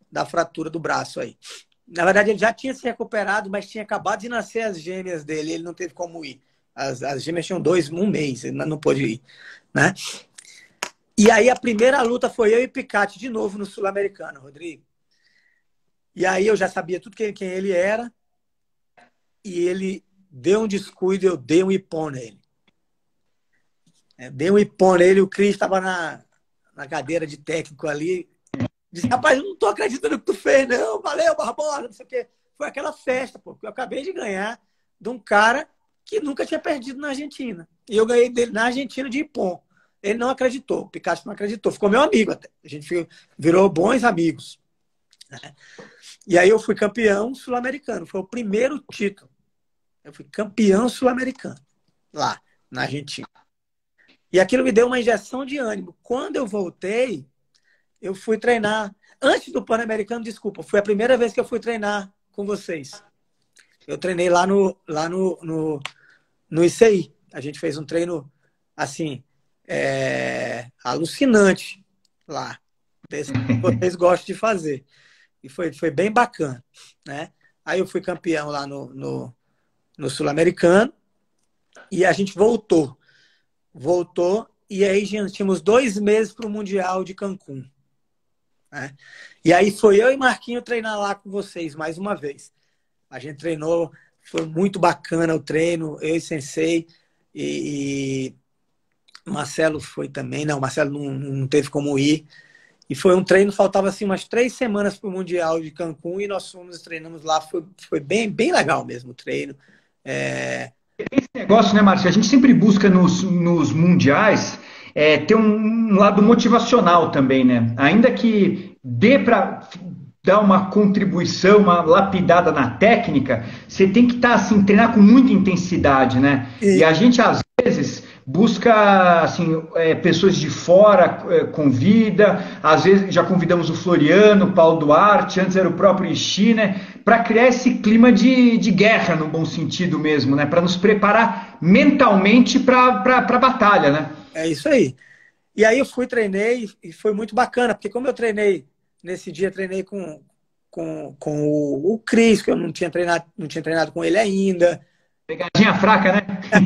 da fratura do braço aí. Na verdade, ele já tinha se recuperado, mas tinha acabado de nascer as gêmeas dele. Ele não teve como ir. As gêmeas tinham 1 mês, ele não pôde ir, né? E aí a primeira luta foi eu e Picatti de novo no Sul-Americano, Rodrigo. E aí eu já sabia tudo quem ele era. E ele deu um descuido, eu dei um ipom nele. Dei um ipom nele, o Cris estava na cadeira de técnico ali. Disse, rapaz, eu não tô acreditando no que tu fez, não. Valeu, Barbosa, não sei o quê. Foi aquela festa, pô, que eu acabei de ganhar de um cara que nunca tinha perdido na Argentina. E eu ganhei dele na Argentina de ipom. Ele não acreditou, o Picatti não acreditou. Ficou meu amigo até. A gente virou bons amigos, né? E aí eu fui campeão sul-americano. Foi o primeiro título. Eu fui campeão sul-americano lá, na Argentina. E aquilo me deu uma injeção de ânimo. Quando eu voltei, eu fui treinar. Antes do Pan-Americano, desculpa, foi a primeira vez que eu fui treinar com vocês. Eu treinei lá no ICI. A gente fez um treino, assim, alucinante lá. Desse que vocês gostam de fazer. E foi bem bacana, né? Aí eu fui campeão lá no Sul-Americano e a gente voltou, e aí gente, tínhamos 2 meses para o Mundial de Cancún, né? E aí foi eu e Marquinho treinar lá com vocês mais uma vez. A gente treinou, foi muito bacana o treino, eu e Sensei, e Marcelo foi também. Não, Marcelo não teve como ir. E foi um treino, faltava assim umas 3 semanas para o Mundial de Cancún e nós fomos, treinamos lá. Foi bem legal mesmo o treino. Esse negócio, né, Márcio? A gente sempre busca nos mundiais ter um lado motivacional também, né? Ainda que dê para dar uma contribuição, uma lapidada na técnica, você tem que estar assim, treinar com muita intensidade, né? E a gente às vezes busca assim, pessoas de fora, convida, às vezes já convidamos o Floriano, o Paulo Duarte, antes era o próprio Ixi, né? Para criar esse clima de guerra, no bom sentido mesmo, né? Para nos preparar mentalmente para a batalha, né? É isso aí. E aí eu treinei e foi muito bacana, porque como eu treinei nesse dia, treinei com o Cris, que eu não tinha treinado com ele ainda. Pegadinha fraca, né?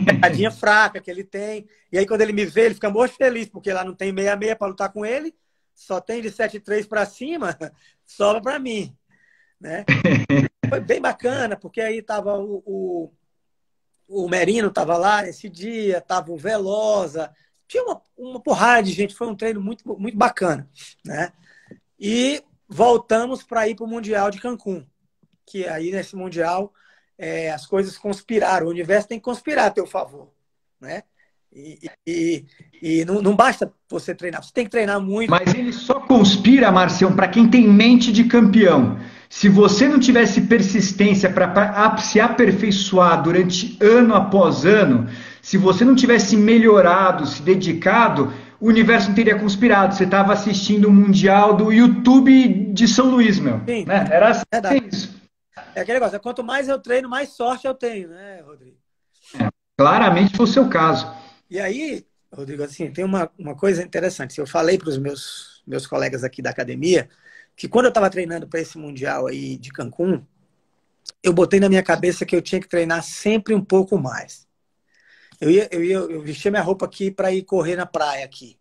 Pegadinha fraca que ele tem. E aí quando ele me vê, ele fica muito feliz, porque lá não tem 6-6 para lutar com ele, só tem de 7-3 para cima, sobra para mim, né? Foi bem bacana, porque aí tava o Merino estava lá esse dia, tava o Velosa, tinha uma porrada de gente, foi um treino muito, muito bacana, né? E voltamos para ir para o Mundial de Cancún, que aí nesse Mundial as coisas conspiraram, o universo tem que conspirar a teu favor, né? E não basta você treinar, você tem que treinar muito. Mas ele só conspira, Marcião, para quem tem mente de campeão. Se você não tivesse persistência para se aperfeiçoar durante ano após ano, se você não tivesse melhorado, se dedicado, o universo não teria conspirado. Você estava assistindo o Mundial do YouTube de São Luís, meu. Sim, né? Era assim, verdade. isso. É aquele negócio, quanto mais eu treino, mais sorte eu tenho, né, Rodrigo? Claramente foi o seu caso. E aí, Rodrigo, assim, tem uma coisa interessante. Eu falei para os meus colegas aqui da academia que quando eu estava treinando para esse Mundial aí de Cancún, eu botei na minha cabeça que eu tinha que treinar sempre um pouco mais. Eu vestia minha roupa aqui para ir correr na praia aqui.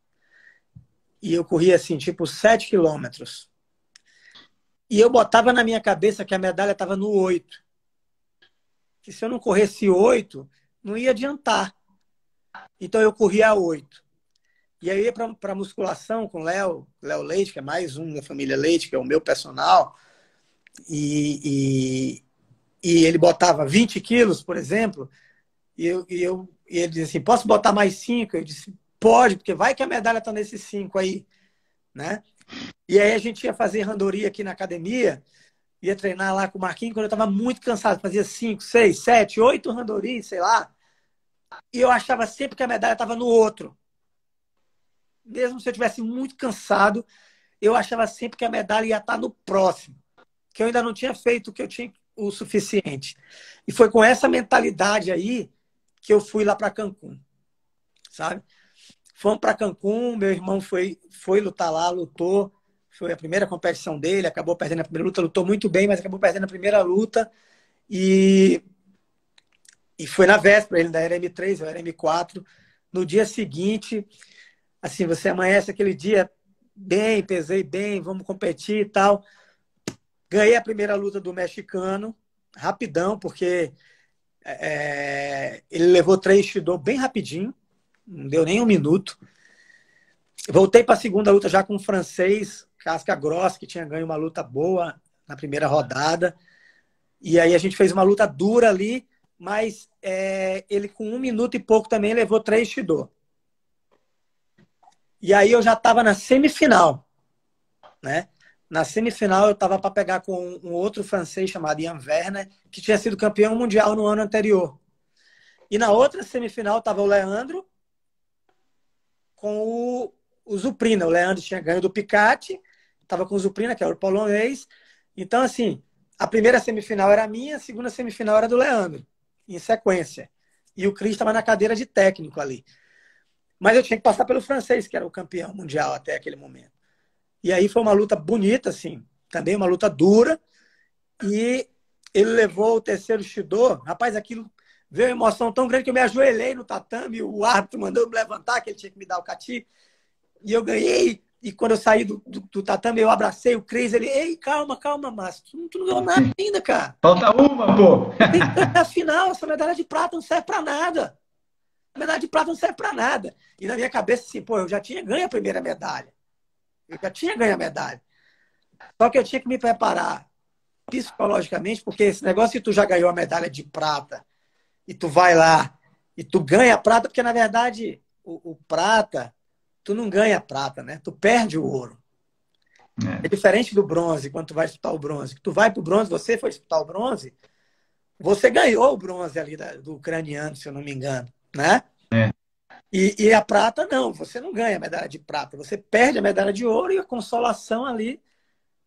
E eu corria assim, tipo 7 quilômetros. E eu botava na minha cabeça que a medalha estava no 8. Que se eu não corresse 8, não ia adiantar. Então eu corria 8. E aí eu ia para musculação com o Léo Leite, que é mais um da família Leite, que é o meu personal. E ele botava 20 quilos, por exemplo, e ele dizia assim, posso botar mais 5? Eu disse, pode, porque vai que a medalha está nesses 5 aí, né? E aí a gente ia fazer randoria aqui na academia, ia treinar lá com o Marquinhos, quando eu estava muito cansado, fazia 5, 6, 7, 8 randorias, sei lá, e eu achava sempre que a medalha estava no outro. Mesmo se eu estivesse muito cansado, eu achava sempre que a medalha ia estar no próximo, que eu ainda não tinha feito o que eu tinha o suficiente. E foi com essa mentalidade aí que eu fui lá para Cancún, sabe? Fomos para Cancún, meu irmão foi lutar lá, lutou, foi a primeira competição dele, acabou perdendo a primeira luta, lutou muito bem, mas acabou perdendo a primeira luta e foi na véspera, ele ainda era M3, eu era M4. No dia seguinte, assim, você amanhece aquele dia bem, pesei bem, vamos competir e tal. Ganhei a primeira luta do mexicano, rapidão, porque ele levou 3 Shido bem rapidinho, não deu nem 1 minuto. Voltei para a segunda luta já com o francês, casca grossa, que tinha ganho uma luta boa na primeira rodada. E aí a gente fez uma luta dura ali, mas ele com 1 minuto e pouco também levou 3 Shido. E aí eu já estava na semifinal, né? Na semifinal eu estava para pegar com um outro francês chamado Ian Werner, que tinha sido campeão mundial no ano anterior. E na outra semifinal estava o Leandro com o Zuprina. O Leandro tinha ganho do Picatti, estava com o Zuprina, que é o polonês. Então, assim, a primeira semifinal era minha, a segunda semifinal era do Leandro, em sequência. E o Cris estava na cadeira de técnico ali. Mas eu tinha que passar pelo francês, que era o campeão mundial até aquele momento. E aí foi uma luta bonita, assim, também uma luta dura. E ele levou o terceiro Shido. Rapaz, aquilo veio uma emoção tão grande que eu me ajoelhei no tatame, o árbitro mandou eu me levantar, que ele tinha que me dar o cati. E eu ganhei. E quando eu saí do tatame, eu abracei o Cris. Ele, ei, calma, Márcio. Tu não ganhou nada ainda, cara. Falta uma, pô. Tem que ganhar a final. Essa medalha de prata não serve pra nada. A medalha de prata não serve para nada. E na minha cabeça, assim, pô, eu já tinha ganho a primeira medalha. Eu já tinha ganho a medalha. Só que eu tinha que me preparar psicologicamente, porque esse negócio de tu já ganhou a medalha de prata e tu vai lá e tu ganha a prata, porque na verdade o prata, tu não ganha a prata, né? Tu perde o ouro. É diferente do bronze, quando tu vai disputar o bronze. Tu vai pro bronze, você foi disputar o bronze, você ganhou o bronze ali do ucraniano, se eu não me engano, né? É. E a prata, não. Você não ganha a medalha de prata. Você perde a medalha de ouro e a consolação ali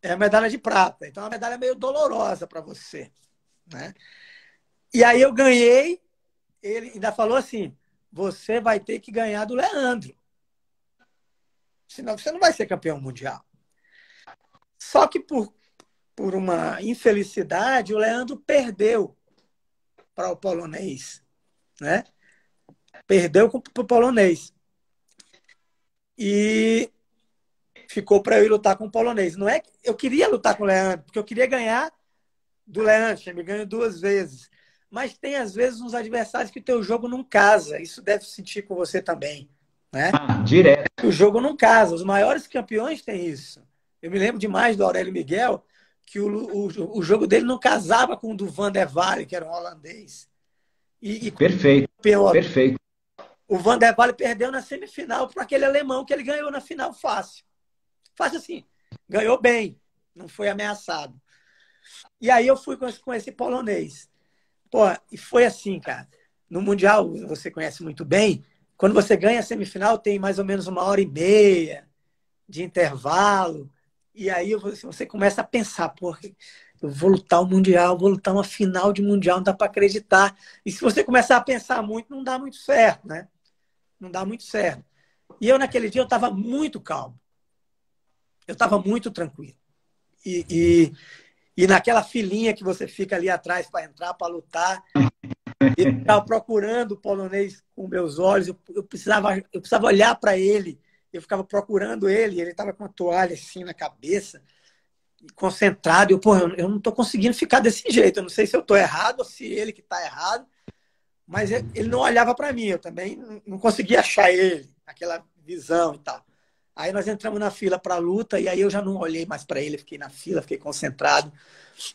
é a medalha de prata. Então, é uma medalha meio dolorosa para você, né? E aí eu ganhei, ele ainda falou assim, você vai ter que ganhar do Leandro. Senão você não vai ser campeão mundial. Só que por uma infelicidade, o Leandro perdeu para o polonês, né? Perdeu para o polonês. E ficou para eu ir lutar com o polonês. Não é que eu queria lutar com o Leandro, porque eu queria ganhar do Leandro, tinha me ganho 2 vezes. Mas tem, às vezes, uns adversários que o teu jogo não casa. Isso deve sentir com você também, né? Direto. O jogo não casa. Os maiores campeões têm isso. Eu me lembro demais do Aurélio Miguel, que o jogo dele não casava com o do Van der Walle, que era um holandês. Perfeito. Perfeito. O Van der Walle perdeu na semifinal para aquele alemão que ele ganhou na final fácil. Fácil assim. Ganhou bem. Não foi ameaçado. E aí eu fui com esse polonês. Pô, e foi assim, cara. No Mundial, você conhece muito bem, quando você ganha a semifinal, tem mais ou menos 1h30 de intervalo. E aí você começa a pensar, pô, eu vou lutar o Mundial, vou lutar uma final de Mundial, não dá para acreditar. E se você começar a pensar muito, não dá muito certo, né? Não dá muito certo. E eu, naquele dia, eu estava muito calmo. Eu estava muito tranquilo. E naquela filinha que você fica ali atrás para entrar, para lutar, eu estava procurando o polonês com meus olhos, eu precisava olhar para ele, eu ficava procurando ele estava com a toalha assim na cabeça, concentrado, eu não estou conseguindo ficar desse jeito, eu não sei se eu estou errado ou se ele que está errado, mas ele não olhava para mim, eu também não conseguia achar ele, aquela visão e tal. Aí nós entramos na fila para a luta e aí eu já não olhei mais para ele, fiquei na fila, fiquei concentrado.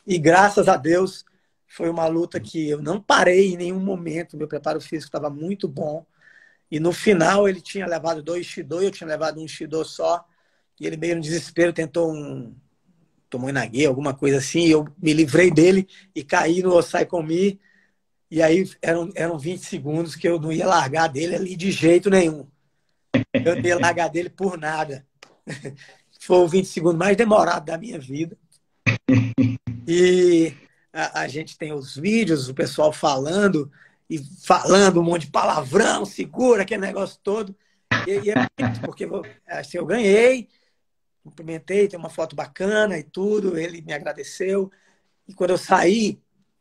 E graças a Deus foi uma luta que eu não parei em nenhum momento, meu preparo físico estava muito bom. E no final ele tinha levado 2 Shido, eu tinha levado 1 Shido só. E ele meio no desespero tentou tomou inague, alguma coisa assim. E eu me livrei dele e caí no Osai Komi. E aí eram 20 segundos que eu não ia largar dele ali de jeito nenhum. Eu não ia largar dele por nada. Foi o 20 segundos mais demorado da minha vida. E a gente tem os vídeos, o pessoal falando um monte de palavrão, segura, aquele negócio todo. E é porque assim, eu ganhei, cumprimentei, tem uma foto bacana e tudo, ele me agradeceu. E quando eu saí,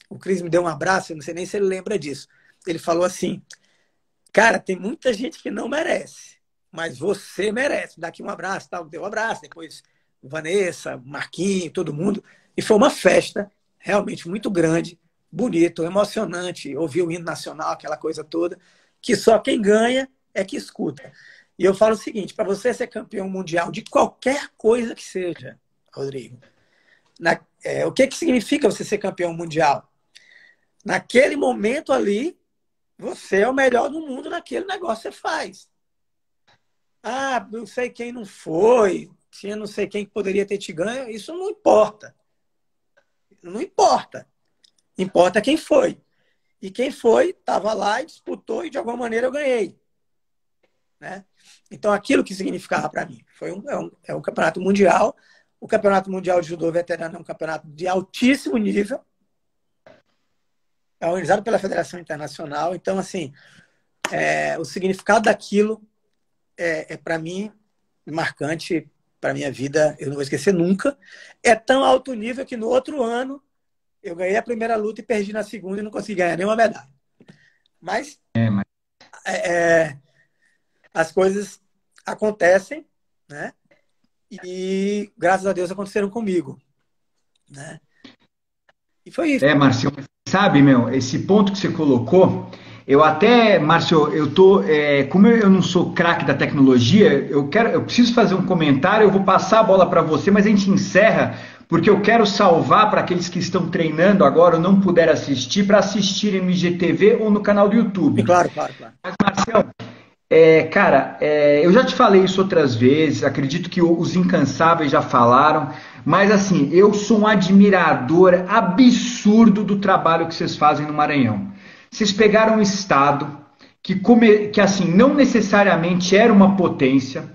o Cris me deu um abraço, eu não sei nem se ele lembra disso. Ele falou assim, cara, tem muita gente que não merece, mas você merece. Dá aqui um abraço, tal. Deu um abraço, depois Vanessa, Marquinhos, todo mundo. E foi uma festa realmente muito grande, bonito, emocionante. Ouvir o hino nacional, aquela coisa toda, que só quem ganha é que escuta. E eu falo o seguinte, para você ser campeão mundial de qualquer coisa que seja, Rodrigo, o que significa você ser campeão mundial? Naquele momento ali, você é o melhor do mundo naquele negócio que você faz. Ah, não sei quem não foi, tinha não sei quem que poderia ter te ganho, isso não importa. Não importa. Importa quem foi. E quem foi, estava lá e disputou e de alguma maneira eu ganhei. Né? Então aquilo que significava para mim é um campeonato mundial. O campeonato mundial de judô veterano é um campeonato de altíssimo nível. É organizado pela Federação Internacional. Então, assim, o significado daquilo é para mim, marcante para minha vida, eu não vou esquecer nunca. É tão alto nível que no outro ano eu ganhei a primeira luta e perdi na segunda e não consegui ganhar nenhuma medalha. Mas as coisas acontecem, né? E graças a Deus aconteceram comigo, né? E foi isso. Marcio, sabe, esse ponto que você colocou, Eu até, Márcio, como eu não sou craque da tecnologia, eu preciso fazer um comentário, eu vou passar a bola para você, mas a gente encerra, porque eu quero salvar para aqueles que estão treinando agora ou não puderam assistir, para assistirem no IGTV ou no canal do YouTube. Claro, claro, claro. Mas, Marcião, eu já te falei isso outras vezes, acredito que os incansáveis já falaram, mas assim, eu sou um admirador absurdo do trabalho que vocês fazem no Maranhão. Vocês pegaram um estado que assim, não necessariamente era uma potência,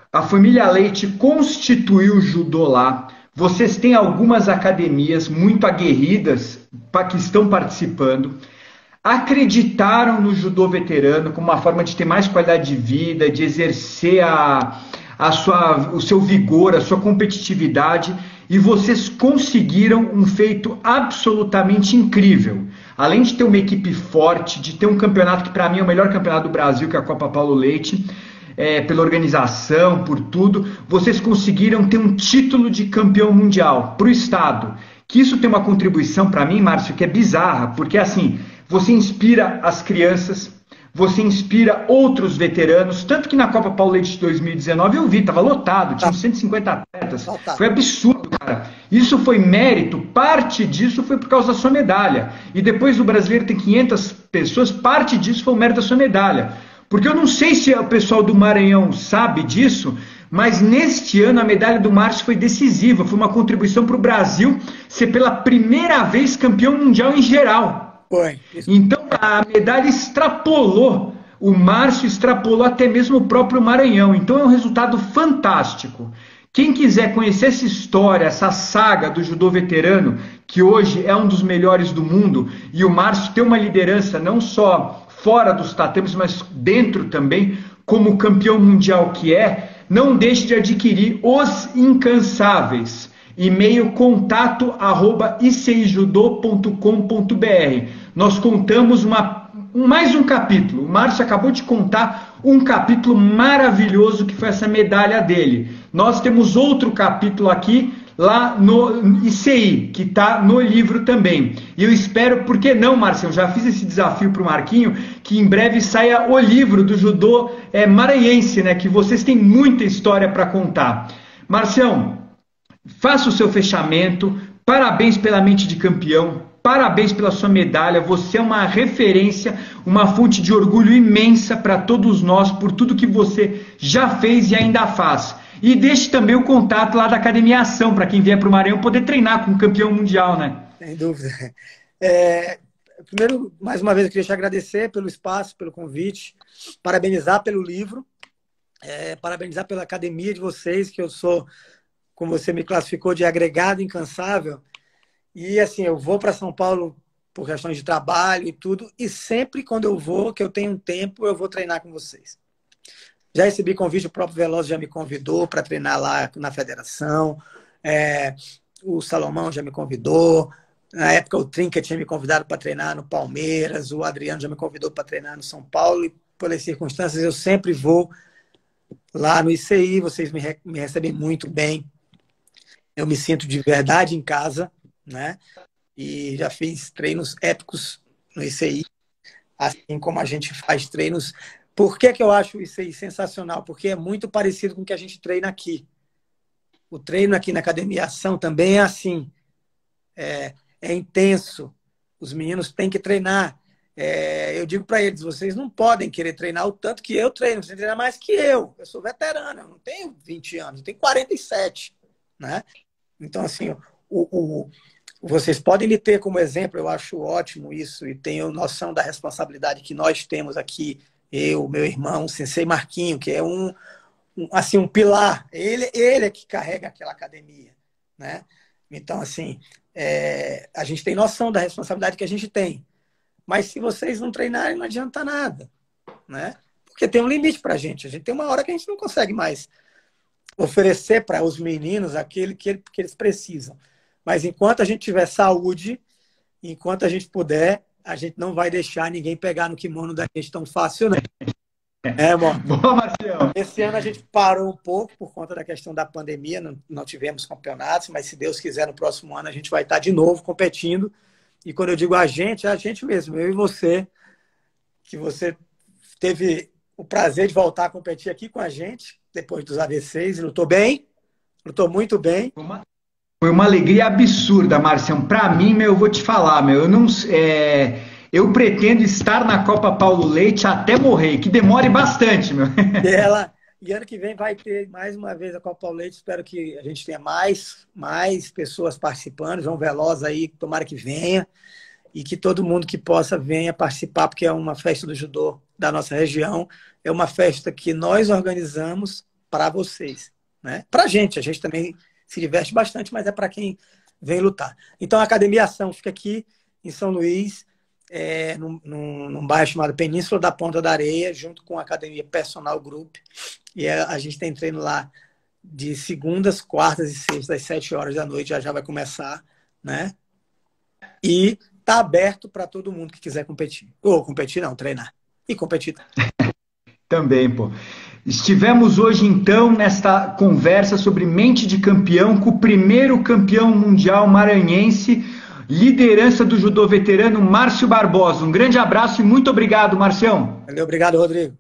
a família Leite constituiu o judô lá, vocês têm algumas academias muito aguerridas que estão participando, acreditaram no judô veterano como uma forma de ter mais qualidade de vida, de exercer o seu vigor, a sua competitividade, e vocês conseguiram um feito absolutamente incrível. Além de ter uma equipe forte, de ter um campeonato que para mim é o melhor campeonato do Brasil, que é a Copa Paulo Leite, pela organização, por tudo, vocês conseguiram ter um título de campeão mundial para o estado. Que isso tem uma contribuição para mim, Márcio, que é bizarra, porque assim, você inspira as crianças, você inspira outros veteranos, tanto que na Copa Paulo Leite de 2019 eu vi, estava lotado, tinha 150 atletas, foi absurdo, cara. Isso foi mérito, parte disso foi por causa da sua medalha. E depois o brasileiro tem 500 pessoas, parte disso foi o mérito da sua medalha. Porque eu não sei se o pessoal do Maranhão sabe disso, mas neste ano a medalha do Márcio foi decisiva, foi uma contribuição para o Brasil ser pela primeira vez campeão mundial em geral. Foi. Então a medalha extrapolou, o Márcio extrapolou até mesmo o próprio Maranhão. Então é um resultado fantástico. Quem quiser conhecer essa história, essa saga do judô veterano, que hoje é um dos melhores do mundo, e o Márcio tem uma liderança não só fora dos tatames, mas dentro também, como campeão mundial que não deixe de adquirir Os Incansáveis. E-mail contato@icjudô.com.br. Nós contamos mais um capítulo. O Márcio acabou de contar um capítulo maravilhoso que foi essa medalha dele. Nós temos outro capítulo aqui, lá no ICI, que está no livro também. E eu espero, por que não, Marcião? Já fiz esse desafio para o Marquinho, que em breve saia o livro do judô maranhense, né? Que vocês têm muita história para contar. Marcião, faça o seu fechamento, parabéns pela mente de campeão, parabéns pela sua medalha, você é uma referência, uma fonte de orgulho imensa para todos nós, por tudo que você já fez e ainda faz. E deixe também o contato lá da Academia Ação, para quem vier para o Maranhão poder treinar com o campeão mundial, né? Sem dúvida. Primeiro, mais uma vez, eu queria te agradecer pelo espaço, pelo convite, parabenizar pelo livro, parabenizar pela academia de vocês, que eu sou, como você me classificou, de agregado incansável. E assim, eu vou para São Paulo por questões de trabalho e tudo, e sempre quando eu vou, que eu tenho um tempo, eu vou treinar com vocês. Já recebi convite, o próprio Veloso já me convidou para treinar lá na federação, o Salomão já me convidou, na época o Trinca tinha me convidado para treinar no Palmeiras, o Adriano já me convidou para treinar no São Paulo, e pelas circunstâncias eu sempre vou lá no ICI, vocês me recebem muito bem, eu me sinto de verdade em casa, né? E já fiz treinos épicos no ICI, assim como a gente faz treinos. Por que eu acho o ICI sensacional? Porque é muito parecido com o que a gente treina aqui. O treino aqui na Academia Ação também é assim, é intenso. Os meninos têm que treinar. Eu digo para eles, vocês não podem querer treinar o tanto que eu treino, vocês treinar mais que eu. Eu sou veterano, eu não tenho 20 anos, eu tenho 47, né? Então, assim, vocês podem me ter como exemplo, eu acho ótimo isso, e tenho noção da responsabilidade que nós temos aqui, eu, meu irmão, o Sensei Marquinho, que é um pilar. Ele é que carrega aquela academia, né? Então, assim, a gente tem noção da responsabilidade que a gente tem. Mas se vocês não treinarem, não adianta nada, né? Porque tem um limite para a gente. Tem uma hora que a gente não consegue mais oferecer para os meninos aquilo que eles precisam. Mas enquanto a gente tiver saúde, enquanto a gente puder, a gente não vai deixar ninguém pegar no kimono da gente tão fácil, né? Bom. Boa, Marcião. Esse ano a gente parou um pouco por conta da questão da pandemia, não tivemos campeonatos, mas se Deus quiser, no próximo ano a gente vai estar de novo competindo. E quando eu digo a gente, é a gente mesmo, eu e você, que você teve o prazer de voltar a competir aqui com a gente, depois dos AVCs, e lutou bem, lutou muito bem. Foi uma alegria absurda, Marcião. Para mim, eu vou te falar, eu pretendo estar na Copa Paulo Leite até morrer, que demore bastante, meu. E ano que vem vai ter mais uma vez a Copa Paulo Leite. Espero que a gente tenha mais pessoas participando. João Veloz aí, tomara que venha. E que todo mundo que possa venha participar, porque é uma festa do judô da nossa região. É uma festa que nós organizamos para vocês, né? Para a gente também se diverte bastante, mas é para quem vem lutar. Então a Academia Ação fica aqui em São Luís, num bairro chamado Península da Ponta da Areia, junto com a Academia Personal Group. E a gente tem treino lá de segundas, quartas e sextas, às 7 horas da noite, já vai começar, né? E tá aberto para todo mundo que quiser competir. Ou competir não, treinar. E competir. Também, pô. Estivemos hoje, então, nesta conversa sobre mente de campeão com o primeiro campeão mundial maranhense, liderança do judô veterano, Márcio Barbosa. Um grande abraço e muito obrigado, Marcião. Valeu, obrigado, Rodrigo.